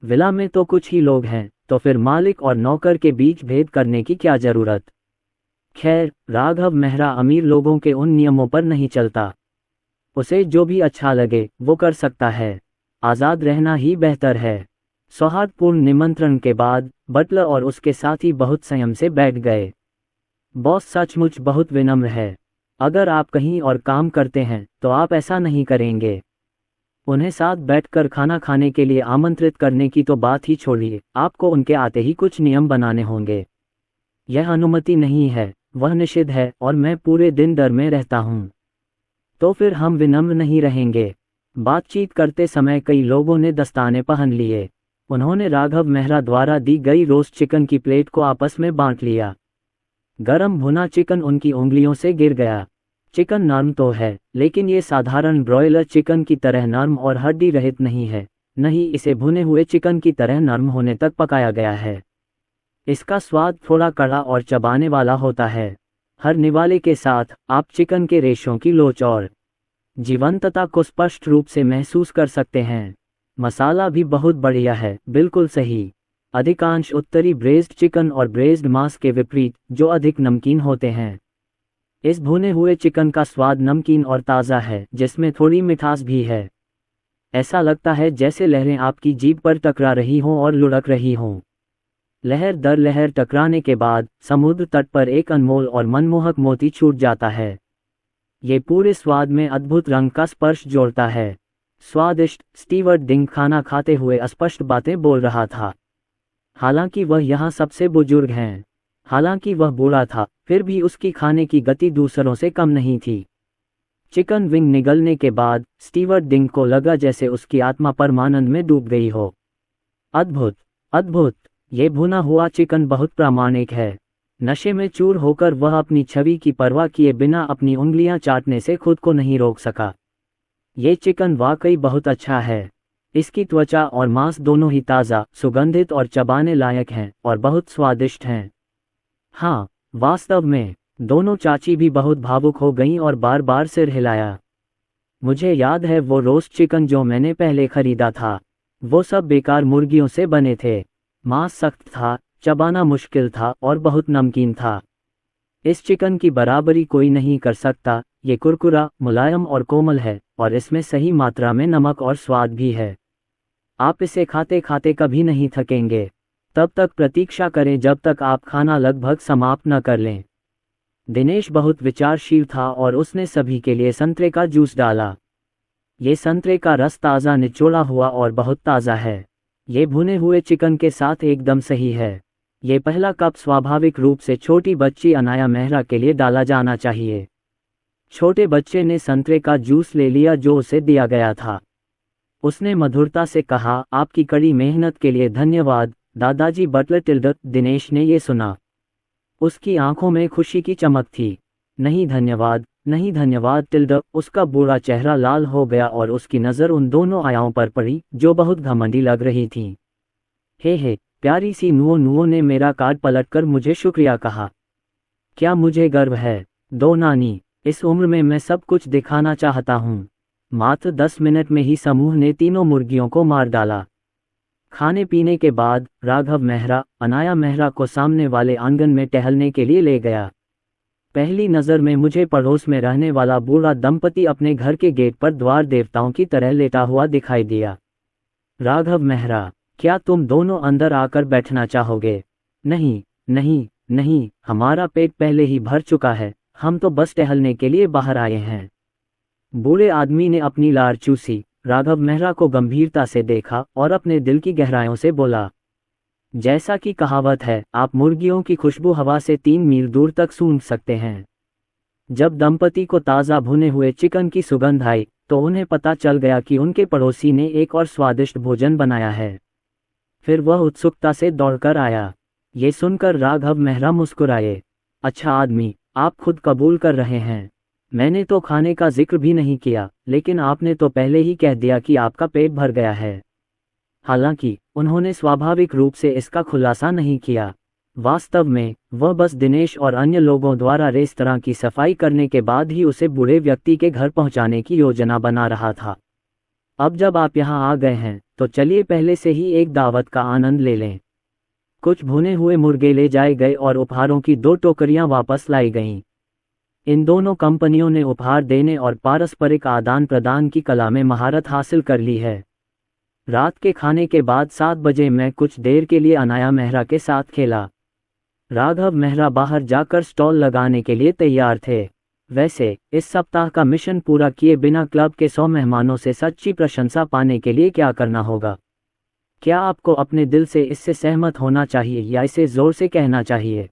विला में तो कुछ ही लोग हैं, तो फिर मालिक और नौकर के बीच भेद करने की क्या जरूरत। खैर, राघव मेहरा अमीर लोगों के उन नियमों पर नहीं चलता। उसे जो भी अच्छा लगे वो कर सकता है। आज़ाद रहना ही बेहतर है। सौहार्दपूर्ण निमंत्रण के बाद बटलर और उसके साथी बहुत संयम से बैठ गए। बॉस सचमुच बहुत विनम्र है। अगर आप कहीं और काम करते हैं तो आप ऐसा नहीं करेंगे। उन्हें साथ बैठकर खाना खाने के लिए आमंत्रित करने की तो बात ही छोड़िए, आपको उनके आते ही कुछ नियम बनाने होंगे। यह अनुमति नहीं है, वह निषिद्ध है और मैं पूरे दिन डर में रहता हूँ। तो फिर हम विनम्र नहीं रहेंगे। बातचीत करते समय कई लोगों ने दस्ताने पहन लिए। उन्होंने राघव मेहरा द्वारा दी गई रोस्ट चिकन की प्लेट को आपस में बांट लिया। गरम भुना चिकन उनकी उंगलियों से गिर गया। चिकन नरम तो है, लेकिन ये साधारण ब्रॉयलर चिकन की तरह नरम और हड्डी रहित नहीं है, नहीं इसे भुने हुए चिकन की तरह नरम होने तक पकाया गया है। इसका स्वाद थोड़ा कड़ा और चबाने वाला होता है। हर निवाले के साथ आप चिकन के रेशों की लोच और जीवंतता को स्पष्ट रूप से महसूस कर सकते हैं। मसाला भी बहुत बढ़िया है, बिल्कुल सही। अधिकांश उत्तरी ब्रेज्ड चिकन और ब्रेज्ड मांस के विपरीत, जो अधिक नमकीन होते हैं। इस भुने हुए चिकन का स्वाद नमकीन और ताज़ा है, जिसमें थोड़ी मिठास भी है। ऐसा लगता है जैसे लहरें आपकी जीभ पर टकरा रही हों और लुढ़क रही हों। लहर दर लहर टकराने के बाद समुद्र तट पर एक अनमोल और मनमोहक मोती छूट जाता है। ये पूरे स्वाद में अद्भुत रंग का स्पर्श जोड़ता है। स्वादिष्ट, स्टीवर्ट डिंग खाना खाते हुए अस्पष्ट बातें बोल रहा था। हालांकि वह यहाँ सबसे बुजुर्ग हैं। हालांकि वह बूढ़ा था, फिर भी उसकी खाने की गति दूसरों से कम नहीं थी। चिकन विंग निगलने के बाद स्टीवर्ट डिंग को लगा जैसे उसकी आत्मा परमानंद में डूब गई हो। अद्भुत, अद्भुत, ये भुना हुआ चिकन बहुत प्रामाणिक है। नशे में चूर होकर वह अपनी छवि की परवाह किए बिना अपनी उंगलियां चाटने से खुद को नहीं रोक सका। ये चिकन वाकई बहुत अच्छा है। इसकी त्वचा और मांस दोनों ही ताज़ा, सुगंधित और चबाने लायक हैं और बहुत स्वादिष्ट हैं। हाँ, वास्तव में। दोनों चाची भी बहुत भावुक हो गईं और बार बार सिर हिलाया। मुझे याद है वो रोस्ट चिकन जो मैंने पहले खरीदा था। वो सब बेकार मुर्गियों से बने थे। मांस सख्त था, चबाना मुश्किल था और बहुत नमकीन था। इस चिकन की बराबरी कोई नहीं कर सकता। ये कुरकुरा, मुलायम और कोमल है और इसमें सही मात्रा में नमक और स्वाद भी है। आप इसे खाते खाते कभी नहीं थकेंगे। तब तक प्रतीक्षा करें जब तक आप खाना लगभग समाप्त न कर लें। दिनेश बहुत विचारशील था और उसने सभी के लिए संतरे का जूस डाला। ये संतरे का रस ताज़ा निचोड़ा हुआ और बहुत ताज़ा है। ये भुने हुए चिकन के साथ एकदम सही है। ये पहला कप स्वाभाविक रूप से छोटी बच्ची अनाया मेहरा के लिए डाला जाना चाहिए। छोटे बच्चे ने संतरे का जूस ले लिया जो उसे दिया गया था। उसने मधुरता से कहा, आपकी कड़ी मेहनत के लिए धन्यवाद दादाजी बटलर टिल्डर। दिनेश ने ये सुना। उसकी आंखों में खुशी की चमक थी। नहीं धन्यवाद, नहीं धन्यवाद टिल्डर। उसका बूढ़ा चेहरा लाल हो गया और उसकी नज़र उन दोनों आयाओं पर पड़ी जो बहुत घमंडी लग रही थीं। हे, प्यारी सी नुओ ने मेरा कार्ड पलटकर मुझे शुक्रिया कहा। क्या मुझे गर्व है। दो नानी, इस उम्र में मैं सब कुछ दिखाना चाहता हूँ। मात्र 10 मिनट में ही समूह ने तीनों मुर्गियों को मार डाला। खाने पीने के बाद राघव मेहरा अनाया मेहरा को सामने वाले आंगन में टहलने के लिए ले गया। पहली नज़र में मुझे पड़ोस में रहने वाला बूढ़ा दंपति अपने घर के गेट पर द्वार देवताओं की तरह लेटा हुआ दिखाई दिया। राघव मेहरा, क्या तुम दोनों अंदर आकर बैठना चाहोगे? नहीं नहीं नहीं, हमारा पेट पहले ही भर चुका है, हम तो बस टहलने के लिए बाहर आए हैं। बूढ़े आदमी ने अपनी लार चूसी, राघव मेहरा को गंभीरता से देखा और अपने दिल की गहराइयों से बोला, जैसा कि कहावत है, आप मुर्गियों की खुशबू हवा से 3 मील दूर तक सूंघ सकते हैं। जब दंपति को ताज़ा भुने हुए चिकन की सुगंध आई तो उन्हें पता चल गया कि उनके पड़ोसी ने एक और स्वादिष्ट भोजन बनाया है। फिर वह उत्सुकता से दौड़कर आया। ये सुनकर राघव मेहरा मुस्कुराए। अच्छा आदमी, आप खुद कबूल कर रहे हैं। मैंने तो खाने का जिक्र भी नहीं किया, लेकिन आपने तो पहले ही कह दिया कि आपका पेट भर गया है। हालांकि उन्होंने स्वाभाविक रूप से इसका खुलासा नहीं किया। वास्तव में वह बस दिनेश और अन्य लोगों द्वारा रेस्तरां की सफाई करने के बाद ही उसे बूढ़े व्यक्ति के घर पहुंचाने की योजना बना रहा था। अब जब आप यहां आ गए हैं तो चलिए पहले से ही एक दावत का आनंद ले लें। कुछ भुने हुए मुर्गे ले जाए गए और उपहारों की 2 टोकरियां वापस लाई गईं। इन दोनों कंपनियों ने उपहार देने और पारस्परिक आदान प्रदान की कला में महारत हासिल कर ली है। रात के खाने के बाद 7 बजे मैं कुछ देर के लिए अनाया मेहरा के साथ खेला। राघव मेहरा बाहर जाकर स्टॉल लगाने के लिए तैयार थे। वैसे इस सप्ताह का मिशन पूरा किए बिना क्लब के 100 मेहमानों से सच्ची प्रशंसा पाने के लिए क्या करना होगा? क्या आपको अपने दिल से इससे सहमत होना चाहिए या इसे जोर से कहना चाहिए?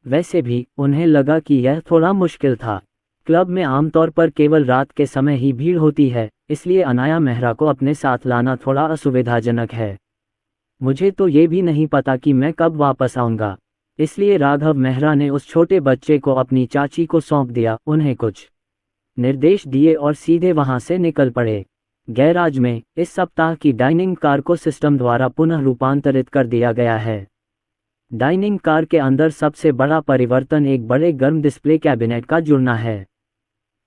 वैसे भी उन्हें लगा कि यह थोड़ा मुश्किल था। क्लब में आमतौर पर केवल रात के समय ही भीड़ होती है, इसलिए अनाया मेहरा को अपने साथ लाना थोड़ा असुविधाजनक है। मुझे तो ये भी नहीं पता कि मैं कब वापस आऊँगा, इसलिए राघव मेहरा ने उस छोटे बच्चे को अपनी चाची को सौंप दिया, उन्हें कुछ निर्देश दिए और सीधे वहां से निकल पड़े। गैराज में इस सप्ताह की डाइनिंग कार को सिस्टम द्वारा पुनः रूपांतरित कर दिया गया है। डाइनिंग कार के अंदर सबसे बड़ा परिवर्तन एक बड़े गर्म डिस्प्ले कैबिनेट का जुड़ना है।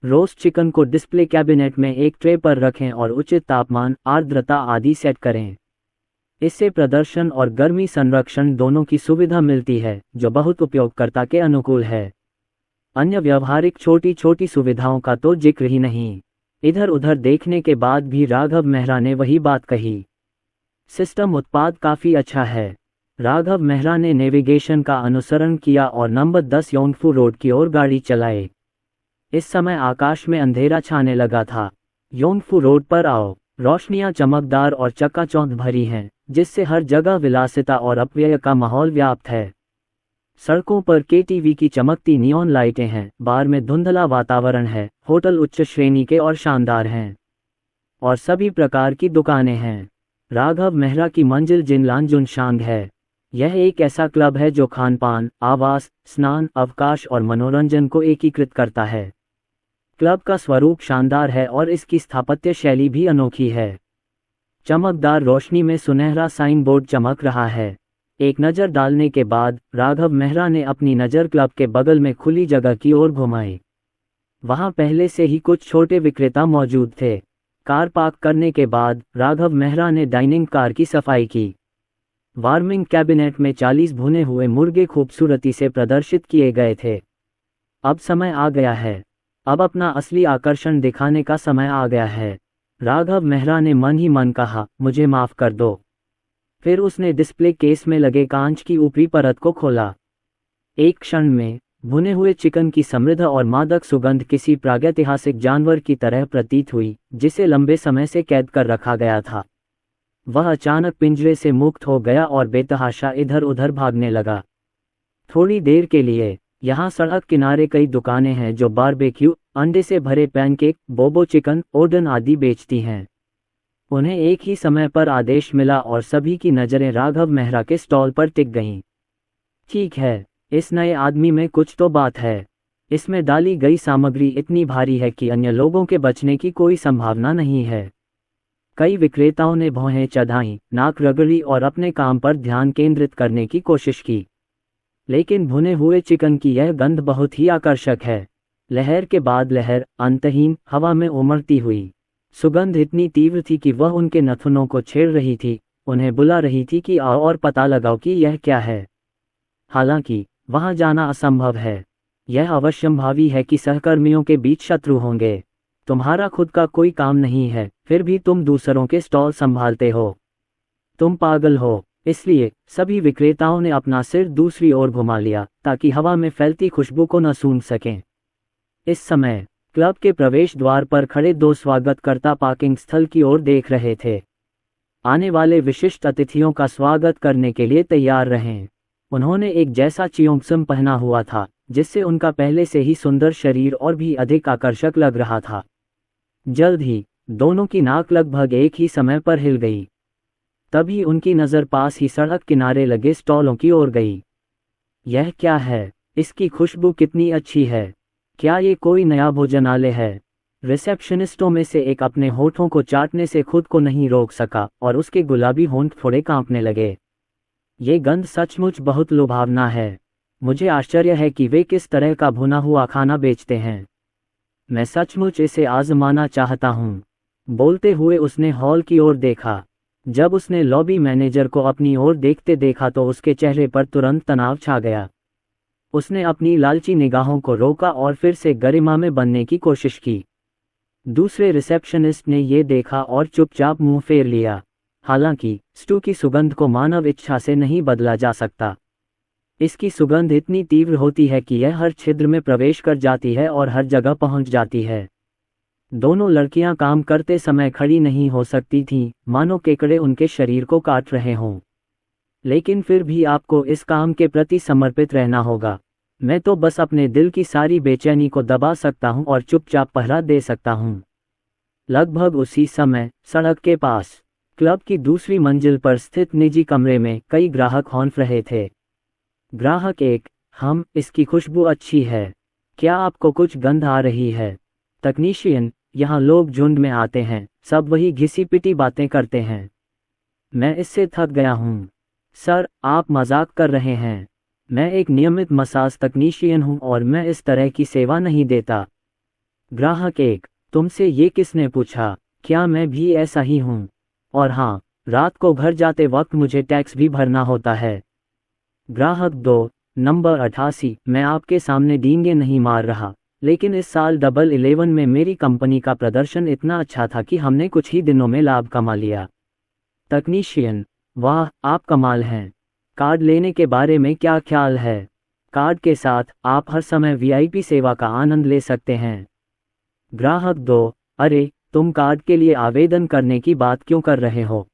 रोस्ट चिकन को डिस्प्ले कैबिनेट में एक ट्रे पर रखें और उचित तापमान, आर्द्रता आदि सेट करें। इससे प्रदर्शन और गर्मी संरक्षण दोनों की सुविधा मिलती है, जो बहुत उपयोगकर्ता के अनुकूल है। अन्य व्यावहारिक छोटी छोटी सुविधाओं का तो जिक्र ही नहीं। इधर उधर देखने के बाद भी राघव मेहरा ने वही बात कही। सिस्टम उत्पाद काफ़ी अच्छा है। राघव मेहरा ने नेविगेशन का अनुसरण किया और नंबर 10 योंगफू रोड की ओर गाड़ी चलाए। इस समय आकाश में अंधेरा छाने लगा था। योंगफू रोड पर आओ। रोशनियां चमकदार और चकाचौंध भरी हैं, जिससे हर जगह विलासिता और अपव्यय का माहौल व्याप्त है। सड़कों पर केटीवी की चमकती नियॉन लाइटें हैं, बार में धुंधला वातावरण है, होटल उच्च श्रेणी के और शानदार हैं, और सभी प्रकार की दुकानें हैं। राघव मेहरा की मंजिल जिनलानजुनशांग है। यह एक ऐसा क्लब है जो खानपान, आवास, स्नान, अवकाश और मनोरंजन को एकीकृत करता है। क्लब का स्वरूप शानदार है और इसकी स्थापत्य शैली भी अनोखी है। चमकदार रोशनी में सुनहरा साइन बोर्ड चमक रहा है। एक नज़र डालने के बाद राघव मेहरा ने अपनी नज़र क्लब के बगल में खुली जगह की ओर घुमाई। वहां पहले से ही कुछ छोटे विक्रेता मौजूद थे। कार पार्क करने के बाद राघव मेहरा ने डाइनिंग कार की सफाई की। वार्मिंग कैबिनेट में 40 भुने हुए मुर्गे खूबसूरती से प्रदर्शित किए गए थे। अब समय आ गया है। अब अपना असली आकर्षण दिखाने का समय आ गया है। राघव मेहरा ने मन ही मन कहा, मुझे माफ़ कर दो। फिर उसने डिस्प्ले केस में लगे कांच की ऊपरी परत को खोला। एक क्षण में भुने हुए चिकन की समृद्ध और मादक सुगंध किसी प्रागैतिहासिक जानवर की तरह प्रतीत हुई, जिसे लंबे समय से कैद कर रखा गया था। वह अचानक पिंजरे से मुक्त हो गया और बेतहाशा इधर उधर भागने लगा। थोड़ी देर के लिए यहाँ सड़क किनारे कई दुकानें हैं जो बारबेक्यू, अंडे से भरे पैनकेक, बोबो चिकन, ओडन आदि बेचती हैं। उन्हें एक ही समय पर आदेश मिला और सभी की नज़रें राघव मेहरा के स्टॉल पर टिक गईं। ठीक है, इस नए आदमी में कुछ तो बात है। इसमें डाली गई सामग्री इतनी भारी है कि अन्य लोगों के बचने की कोई संभावना नहीं है। कई विक्रेताओं ने भौहें चढ़ाईं, नाक रगड़ी और अपने काम पर ध्यान केंद्रित करने की कोशिश की। लेकिन भुने हुए चिकन की यह गंध बहुत ही आकर्षक है। लहर के बाद लहर, अंतहीन, हवा में उमड़ती हुई। सुगंध इतनी तीव्र थी कि वह उनके नथुनों को छेड़ रही थी, उन्हें बुला रही थी कि आओ और पता लगाओ कि यह क्या है। हालांकि वहां जाना असंभव है। यह अवश्यंभावी है कि सहकर्मियों के बीच शत्रु होंगे। तुम्हारा खुद का कोई काम नहीं है, फिर भी तुम दूसरों के स्टॉल संभालते हो। तुम पागल हो। इसलिए सभी विक्रेताओं ने अपना सिर दूसरी ओर घुमा लिया ताकि हवा में फैलती खुशबू को न सूंघ सकें। इस समय क्लब के प्रवेश द्वार पर खड़े दो स्वागतकर्ता पार्किंग स्थल की ओर देख रहे थे। आने वाले विशिष्ट अतिथियों का स्वागत करने के लिए तैयार रहें। उन्होंने एक जैसा चियोंगसम पहना हुआ था, जिससे उनका पहले से ही सुंदर शरीर और भी अधिक आकर्षक लग रहा था। जल्द ही दोनों की नाक लगभग एक ही समय पर हिल गई। तभी उनकी नज़र पास ही सड़क किनारे लगे स्टॉलों की ओर गई। यह क्या है? इसकी खुशबू कितनी अच्छी है। क्या ये कोई नया भोजनालय है? रिसेप्शनिस्टों में से एक अपने होठों को चाटने से खुद को नहीं रोक सका और उसके गुलाबी होंठ थोड़े कांपने लगे। ये गंध सचमुच बहुत लुभावना है। मुझे आश्चर्य है कि वे किस तरह का भुना हुआ खाना बेचते हैं। मैं सचमुच इसे आजमाना चाहता हूँ। बोलते हुए उसने हॉल की ओर देखा। जब उसने लॉबी मैनेजर को अपनी ओर देखते देखा तो उसके चेहरे पर तुरंत तनाव छा गया। उसने अपनी लालची निगाहों को रोका और फिर से गरिमा में बनने की कोशिश की। दूसरे रिसेप्शनिस्ट ने ये देखा और चुपचाप मुंह फेर लिया। हालांकि स्टू की सुगंध को मानव इच्छा से नहीं बदला जा सकता। इसकी सुगंध इतनी तीव्र होती है कि यह हर छिद्र में प्रवेश कर जाती है और हर जगह पहुंच जाती है। दोनों लड़कियां काम करते समय खड़ी नहीं हो सकती थीं, मानो केकड़े उनके शरीर को काट रहे हों। लेकिन फिर भी आपको इस काम के प्रति समर्पित रहना होगा। मैं तो बस अपने दिल की सारी बेचैनी को दबा सकता हूं और चुपचाप पहरा दे सकता हूं। लगभग उसी समय सड़क के पास क्लब की दूसरी मंजिल पर स्थित निजी कमरे में कई ग्राहक हौंफ रहे थे। ग्राहक एक, इसकी खुशबू अच्छी है। क्या आपको कुछ गंध आ रही है? तकनीशियन, यहाँ लोग झुंड में आते हैं, सब वही घिसी पिटी बातें करते हैं। मैं इससे थक गया हूँ। सर, आप मजाक कर रहे हैं। मैं एक नियमित मसाज तकनीशियन हूँ और मैं इस तरह की सेवा नहीं देता। ग्राहक एक, तुमसे ये किसने पूछा? क्या मैं भी ऐसा ही हूँ? और हाँ, रात को घर जाते वक्त मुझे टैक्स भी भरना होता है। ग्राहक दो, नंबर 88, मैं आपके सामने डींगे नहीं मार रहा, लेकिन इस साल डबल 11 में मेरी कंपनी का प्रदर्शन इतना अच्छा था कि हमने कुछ ही दिनों में लाभ कमा लिया। तकनीशियन, वाह, आप कमाल हैं। कार्ड लेने के बारे में क्या ख्याल है? कार्ड के साथ आप हर समय वीआईपी सेवा का आनंद ले सकते हैं। ग्राहक दो, अरे, तुम कार्ड के लिए आवेदन करने की बात क्यों कर रहे हो?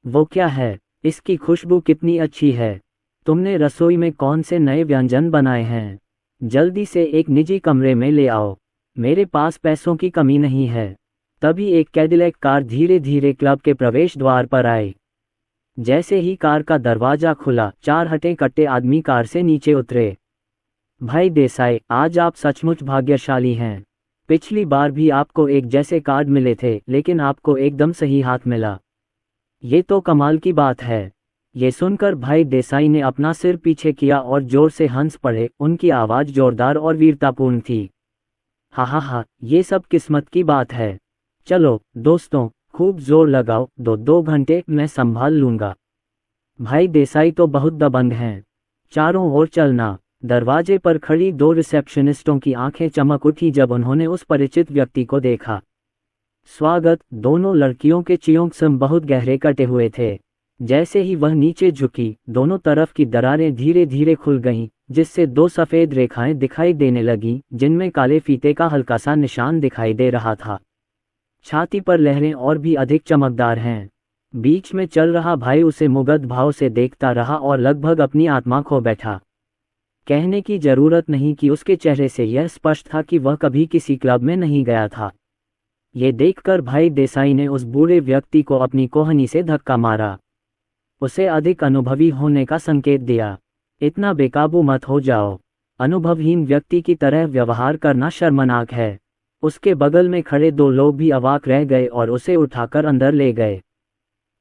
वो क्या है? इसकी खुशबू कितनी अच्छी है। तुमने रसोई में कौन से नए व्यंजन बनाए हैं? जल्दी से एक निजी कमरे में ले आओ। मेरे पास पैसों की कमी नहीं है। तभी एक कैडिलैक कार धीरे धीरे क्लब के प्रवेश द्वार पर आई। जैसे ही कार का दरवाजा खुला, 4 हटे कट्टे आदमी कार से नीचे उतरे। भाई देसाई, आज आप सचमुच भाग्यशाली हैं। पिछली बार भी आपको एक जैसे कार्ड मिले थे, लेकिन आपको एकदम सही हाथ मिला। ये तो कमाल की बात है। ये सुनकर भाई देसाई ने अपना सिर पीछे किया और जोर से हंस पड़े। उनकी आवाज़ जोरदार और वीरतापूर्ण थी। हा हा हा, ये सब किस्मत की बात है। चलो दोस्तों, खूब जोर लगाओ, 2 घंटे मैं संभाल लूँगा। भाई देसाई तो बहुत दबंग हैं। चारों ओर चलना। दरवाजे पर खड़ी 2 रिसेप्शनिस्टों की आंखें चमक उठी जब उन्होंने उस परिचित व्यक्ति को देखा। स्वागत। दोनों लड़कियों के चियोंगसम बहुत गहरे कटे हुए थे। जैसे ही वह नीचे झुकी, दोनों तरफ की दरारें धीरे धीरे खुल गईं, जिससे 2 सफ़ेद रेखाएं दिखाई देने लगीं, जिनमें काले फीते का हल्का सा निशान दिखाई दे रहा था। छाती पर लहरें और भी अधिक चमकदार हैं। बीच में चल रहा भाई उसे मुग्ध भाव से देखता रहा और लगभग अपनी आत्मा खो बैठा। कहने की जरूरत नहीं कि उसके चेहरे से यह स्पष्ट था कि वह कभी किसी क्लब में नहीं गया था। ये देखकर भाई देसाई ने उस बूढ़े व्यक्ति को अपनी कोहनी से धक्का मारा। उसे अधिक अनुभवी होने का संकेत दिया। इतना बेकाबू मत हो जाओ। अनुभवहीन व्यक्ति की तरह व्यवहार करना शर्मनाक है। उसके बगल में खड़े 2 लोग भी अवाक रह गए और उसे उठाकर अंदर ले गए।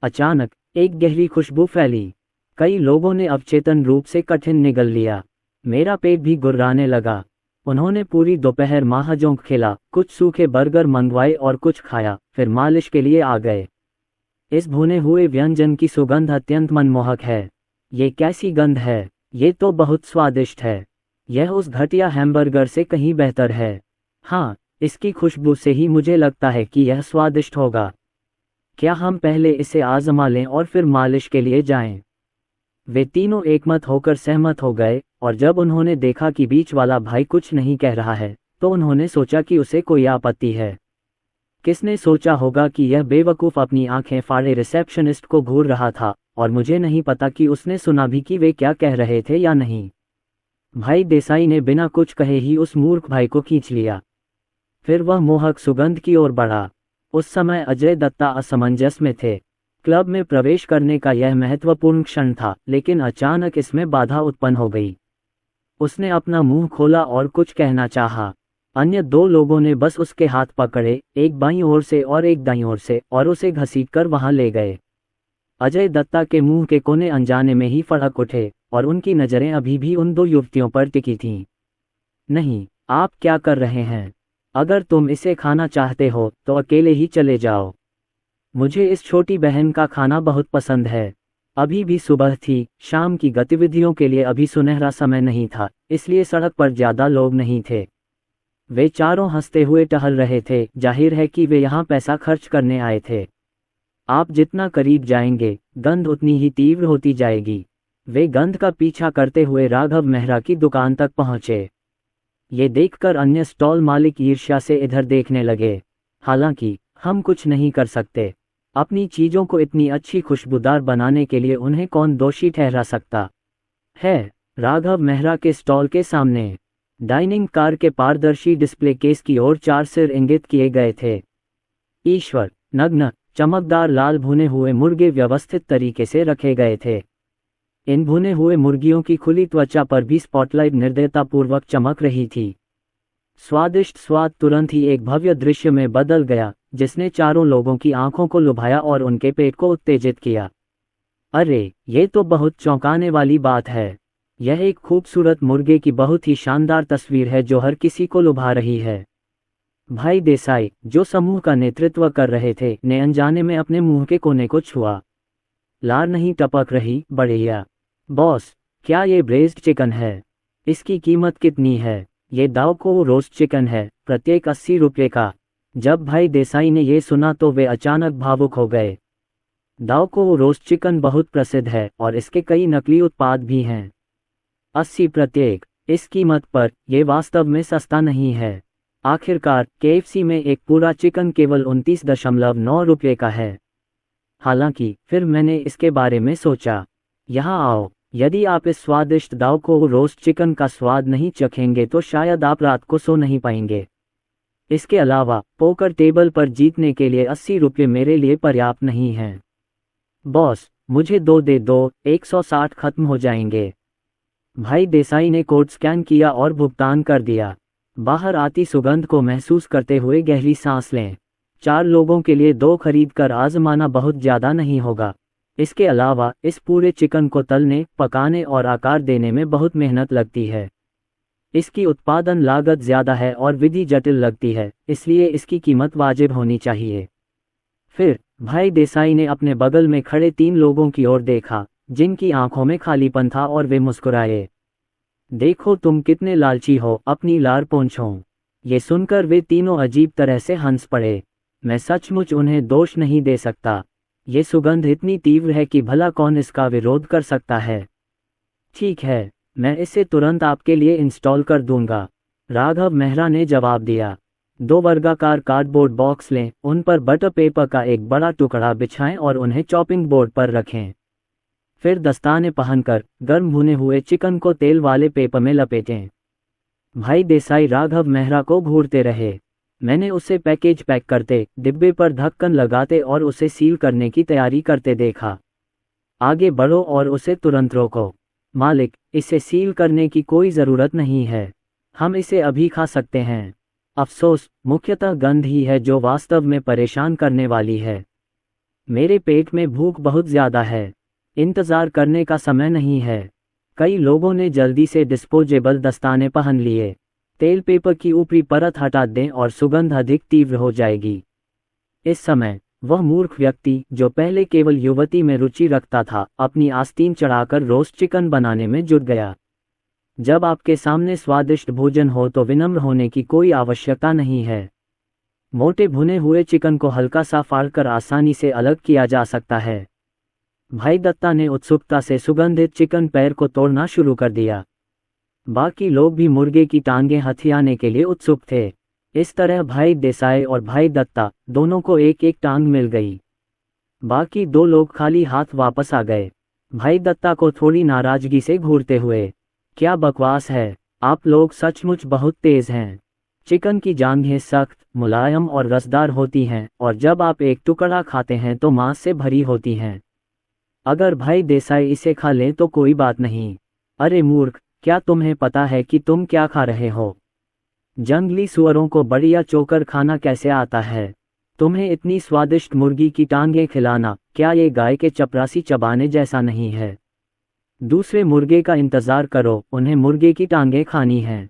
अचानक एक गहरी खुशबू फैली। कई लोगों ने अवचेतन रूप से कठिन निगल लिया। मेरा पेट भी गुर्राने लगा। उन्होंने पूरी दोपहर महाजोंक खेला, कुछ सूखे बर्गर मंगवाए और कुछ खाया, फिर मालिश के लिए आ गए। इस भुने हुए व्यंजन की सुगंध अत्यंत मनमोहक है। ये कैसी गंध है? ये तो बहुत स्वादिष्ट है। यह उस घटिया हैमबर्गर से कहीं बेहतर है। हाँ, इसकी खुशबू से ही मुझे लगता है कि यह स्वादिष्ट होगा। क्या हम पहले इसे आजमा लें और फिर मालिश के लिए जाएं? वे तीनों एकमत होकर सहमत हो गए, और जब उन्होंने देखा कि बीच वाला भाई कुछ नहीं कह रहा है, तो उन्होंने सोचा कि उसे कोई आपत्ति है। किसने सोचा होगा कि यह बेवकूफ़ अपनी आंखें फाड़े रिसेप्शनिस्ट को घूर रहा था, और मुझे नहीं पता कि उसने सुना भी कि वे क्या कह रहे थे या नहीं। भाई देसाई ने बिना कुछ कहे ही उस मूर्ख भाई को खींच लिया। फिर वह मोहक सुगंध की ओर बढ़ा। उस समय अजय दत्ता असमंजस में थे। क्लब में प्रवेश करने का यह महत्वपूर्ण क्षण था, लेकिन अचानक इसमें बाधा उत्पन्न हो गई। उसने अपना मुंह खोला और कुछ कहना चाहा। अन्य दो लोगों ने बस उसके हाथ पकड़े, एक बाईं ओर से और एक दाईं ओर से, और उसे घसीटकर वहां ले गए। अजय दत्ता के मुंह के कोने अनजाने में ही फड़क उठे, और उनकी नज़रें अभी भी उन दो युवतियों पर टिकी थीं। नहीं, आप क्या कर रहे हैं? अगर तुम इसे खाना चाहते हो तो अकेले ही चले जाओ। मुझे इस छोटी बहन का खाना बहुत पसंद है। अभी भी सुबह थी, शाम की गतिविधियों के लिए अभी सुनहरा समय नहीं था, इसलिए सड़क पर ज्यादा लोग नहीं थे। वे चारों हंसते हुए टहल रहे थे, जाहिर है कि वे यहाँ पैसा खर्च करने आए थे। आप जितना करीब जाएंगे, गंध उतनी ही तीव्र होती जाएगी। वे गंध का पीछा करते हुए राघव मेहरा की दुकान तक पहुंचे। ये देखकर अन्य स्टॉल मालिक ईर्ष्या से इधर देखने लगे। हालांकि हम कुछ नहीं कर सकते। अपनी चीजों को इतनी अच्छी खुशबूदार बनाने के लिए उन्हें कौन दोषी ठहरा सकता है? राघव मेहरा के स्टॉल के सामने डाइनिंग कार के पारदर्शी डिस्प्ले केस की ओर चार सिर इंगित किए गए थे। ईश्वर, नग्न, चमकदार लाल भुने हुए मुर्गे व्यवस्थित तरीके से रखे गए थे। इन भुने हुए मुर्गियों की खुली त्वचा पर भी स्पॉटलाइट निर्दयतापूर्वक चमक रही थी। स्वादिष्ट स्वाद तुरंत ही एक भव्य दृश्य में बदल गया, जिसने चारों लोगों की आंखों को लुभाया और उनके पेट को उत्तेजित किया। अरे, ये तो बहुत चौंकाने वाली बात है। यह एक खूबसूरत मुर्गे की बहुत ही शानदार तस्वीर है जो हर किसी को लुभा रही है। भाई देसाई, जो समूह का नेतृत्व कर रहे थे, ने अनजाने में अपने मुंह के कोने को छुआ। लार नहीं टपक रही, बढ़िया। बॉस, क्या ये ब्रेस्ड चिकन है? इसकी कीमत कितनी है? ये दाव को रोस्ट चिकन है, प्रत्येक 80 रुपये का। जब भाई देसाई ने ये सुना तो वे अचानक भावुक हो गए। दाव को रोस्ट चिकन बहुत प्रसिद्ध है और इसके कई नकली उत्पाद भी हैं। 80 प्रत्येक, इस कीमत पर यह वास्तव में सस्ता नहीं है। आखिरकार केएफसी में एक पूरा चिकन केवल 29.9 रुपये का है। हालांकि फिर मैंने इसके बारे में सोचा। यहाँ आओ, यदि आप इस स्वादिष्ट दाव को रोस्ट चिकन का स्वाद नहीं चखेंगे तो शायद आप रात को सो नहीं पाएंगे। इसके अलावा पोकर टेबल पर जीतने के लिए 80 रुपये मेरे लिए पर्याप्त नहीं हैं। बॉस, मुझे 2 दे दो, 160 खत्म हो जाएंगे। भाई देसाई ने कोड स्कैन किया और भुगतान कर दिया। बाहर आती सुगंध को महसूस करते हुए गहरी सांस लें। 4 लोगों के लिए 2 खरीद कर आजमाना बहुत ज़्यादा नहीं होगा। इसके अलावा इस पूरे चिकन को तलने, पकाने और आकार देने में बहुत मेहनत लगती है। इसकी उत्पादन लागत ज़्यादा है और विधि जटिल लगती है, इसलिए इसकी कीमत वाजिब होनी चाहिए। फिर भाई देसाई ने अपने बगल में खड़े 3 लोगों की ओर देखा, जिनकी आंखों में खालीपन था, और वे मुस्कुराए। देखो तुम कितने लालची हो, अपनी लार पोंछो। ये सुनकर वे तीनों अजीब तरह से हंस पड़े। मैं सचमुच उन्हें दोष नहीं दे सकता। ये सुगंध इतनी तीव्र है कि भला कौन इसका विरोध कर सकता है। ठीक है, मैं इसे तुरंत आपके लिए इंस्टॉल कर दूंगा, राघव मेहरा ने जवाब दिया। 2 वर्गाकार कार्डबोर्ड बॉक्स लें, उन पर बटर पेपर का एक बड़ा टुकड़ा बिछाएं और उन्हें चॉपिंग बोर्ड पर रखें। फिर दस्ताने पहनकर गर्म भुने हुए चिकन को तेल वाले पेपर में लपेटें। भाई देसाई राघव मेहरा को घूरते रहे। मैंने उसे पैकेज पैक करते, डिब्बे पर ढक्कन लगाते और उसे सील करने की तैयारी करते देखा। आगे बढ़ो और उसे तुरंत रोको। मालिक, इसे सील करने की कोई ज़रूरत नहीं है। हम इसे अभी खा सकते हैं। अफसोस, मुख्यतः गंध ही है जो वास्तव में परेशान करने वाली है। मेरे पेट में भूख बहुत ज़्यादा है। इंतज़ार करने का समय नहीं है। कई लोगों ने जल्दी से डिस्पोजेबल दस्ताने पहन लिए। तेल पेपर की ऊपरी परत हटा दें और सुगंध अधिक तीव्र हो जाएगी। इस समय वह मूर्ख व्यक्ति जो पहले केवल युवती में रुचि रखता था, अपनी आस्तीन चढ़ाकर रोस्ट चिकन बनाने में जुट गया। जब आपके सामने स्वादिष्ट भोजन हो तो विनम्र होने की कोई आवश्यकता नहीं है। मोटे भुने हुए चिकन को हल्का सा फाड़कर आसानी से अलग किया जा सकता है। भाई दत्ता ने उत्सुकता से सुगंधित चिकन पैर को तोड़ना शुरू कर दिया। बाकी लोग भी मुर्गे की टांगें हथियाने के लिए उत्सुक थे। इस तरह भाई देसाई और भाई दत्ता दोनों को एक एक टांग मिल गई। बाकी दो लोग खाली हाथ वापस आ गए, भाई दत्ता को थोड़ी नाराजगी से घूरते हुए। क्या बकवास है, आप लोग सचमुच बहुत तेज हैं। चिकन की जांघें सख्त, मुलायम और रसदार होती हैं और जब आप एक टुकड़ा खाते हैं तो मांस से भरी होती हैं। अगर भाई देसाई इसे खा लें तो कोई बात नहीं। अरे मूर्ख, क्या तुम्हें पता है कि तुम क्या खा रहे हो? जंगली सुअरों को बढ़िया चोकर खाना कैसे आता है? तुम्हें इतनी स्वादिष्ट मुर्गी की टांगें खिलाना, क्या ये गाय के चपरासी चबाने जैसा नहीं है? दूसरे मुर्गे का इंतजार करो, उन्हें मुर्गे की टांगें खानी हैं।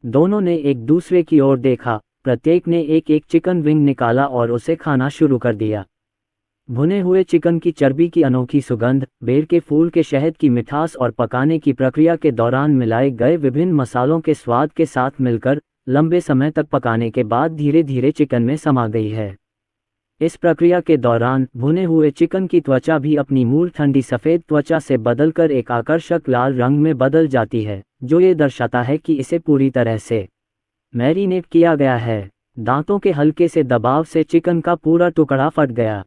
दोनों ने एक दूसरे की ओर देखा, प्रत्येक ने एक एक चिकन विंग निकाला और उसे खाना शुरू कर दिया। भुने हुए चिकन की चर्बी की अनोखी सुगंध, बेर के फूल के शहद की मिठास और पकाने की प्रक्रिया के दौरान मिलाए गए विभिन्न मसालों के स्वाद के साथ मिलकर लंबे समय तक पकाने के बाद धीरे धीरे चिकन में समा गई है। इस प्रक्रिया के दौरान भुने हुए चिकन की त्वचा भी अपनी मूल ठंडी सफ़ेद त्वचा से बदलकर एक आकर्षक लाल रंग में बदल जाती है, जो ये दर्शाता है कि इसे पूरी तरह से मैरिनेट किया गया है। दांतों के हल्के से दबाव से चिकन का पूरा टुकड़ा फट गया।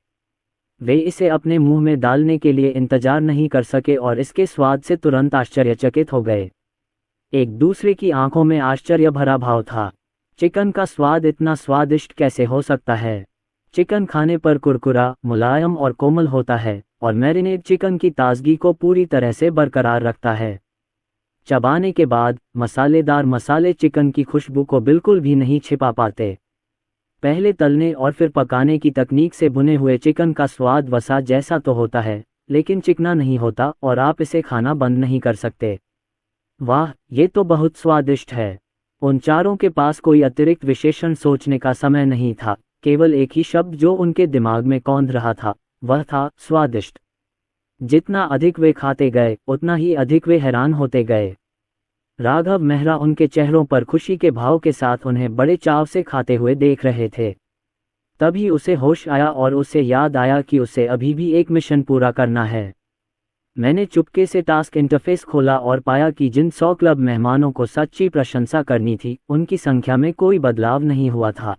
वे इसे अपने मुंह में डालने के लिए इंतजार नहीं कर सके और इसके स्वाद से तुरंत आश्चर्यचकित हो गए। एक दूसरे की आंखों में आश्चर्य भरा भाव था। चिकन का स्वाद इतना स्वादिष्ट कैसे हो सकता है? चिकन खाने पर कुरकुरा, मुलायम और कोमल होता है और मैरिनेट चिकन की ताजगी को पूरी तरह से बरकरार रखता है। चबाने के बाद मसालेदार मसाले चिकन की खुशबू को बिल्कुल भी नहीं छिपा पाते। पहले तलने और फिर पकाने की तकनीक से भुने हुए चिकन का स्वाद वसा जैसा तो होता है, लेकिन चिकना नहीं होता और आप इसे खाना बंद नहीं कर सकते। वाह, ये तो बहुत स्वादिष्ट है। उन चारों के पास कोई अतिरिक्त विशेषण सोचने का समय नहीं था, केवल एक ही शब्द जो उनके दिमाग में कौंध रहा था, वह था स्वादिष्ट। जितना अधिक वे खाते गए, उतना ही अधिक वे हैरान होते गए। राघव मेहरा उनके चेहरों पर खुशी के भाव के साथ उन्हें बड़े चाव से खाते हुए देख रहे थे। तभी उसे होश आया और उसे याद आया कि उसे अभी भी एक मिशन पूरा करना है। मैंने चुपके से टास्क इंटरफेस खोला और पाया कि जिन 100 क्लब मेहमानों को सच्ची प्रशंसा करनी थी, उनकी संख्या में कोई बदलाव नहीं हुआ था।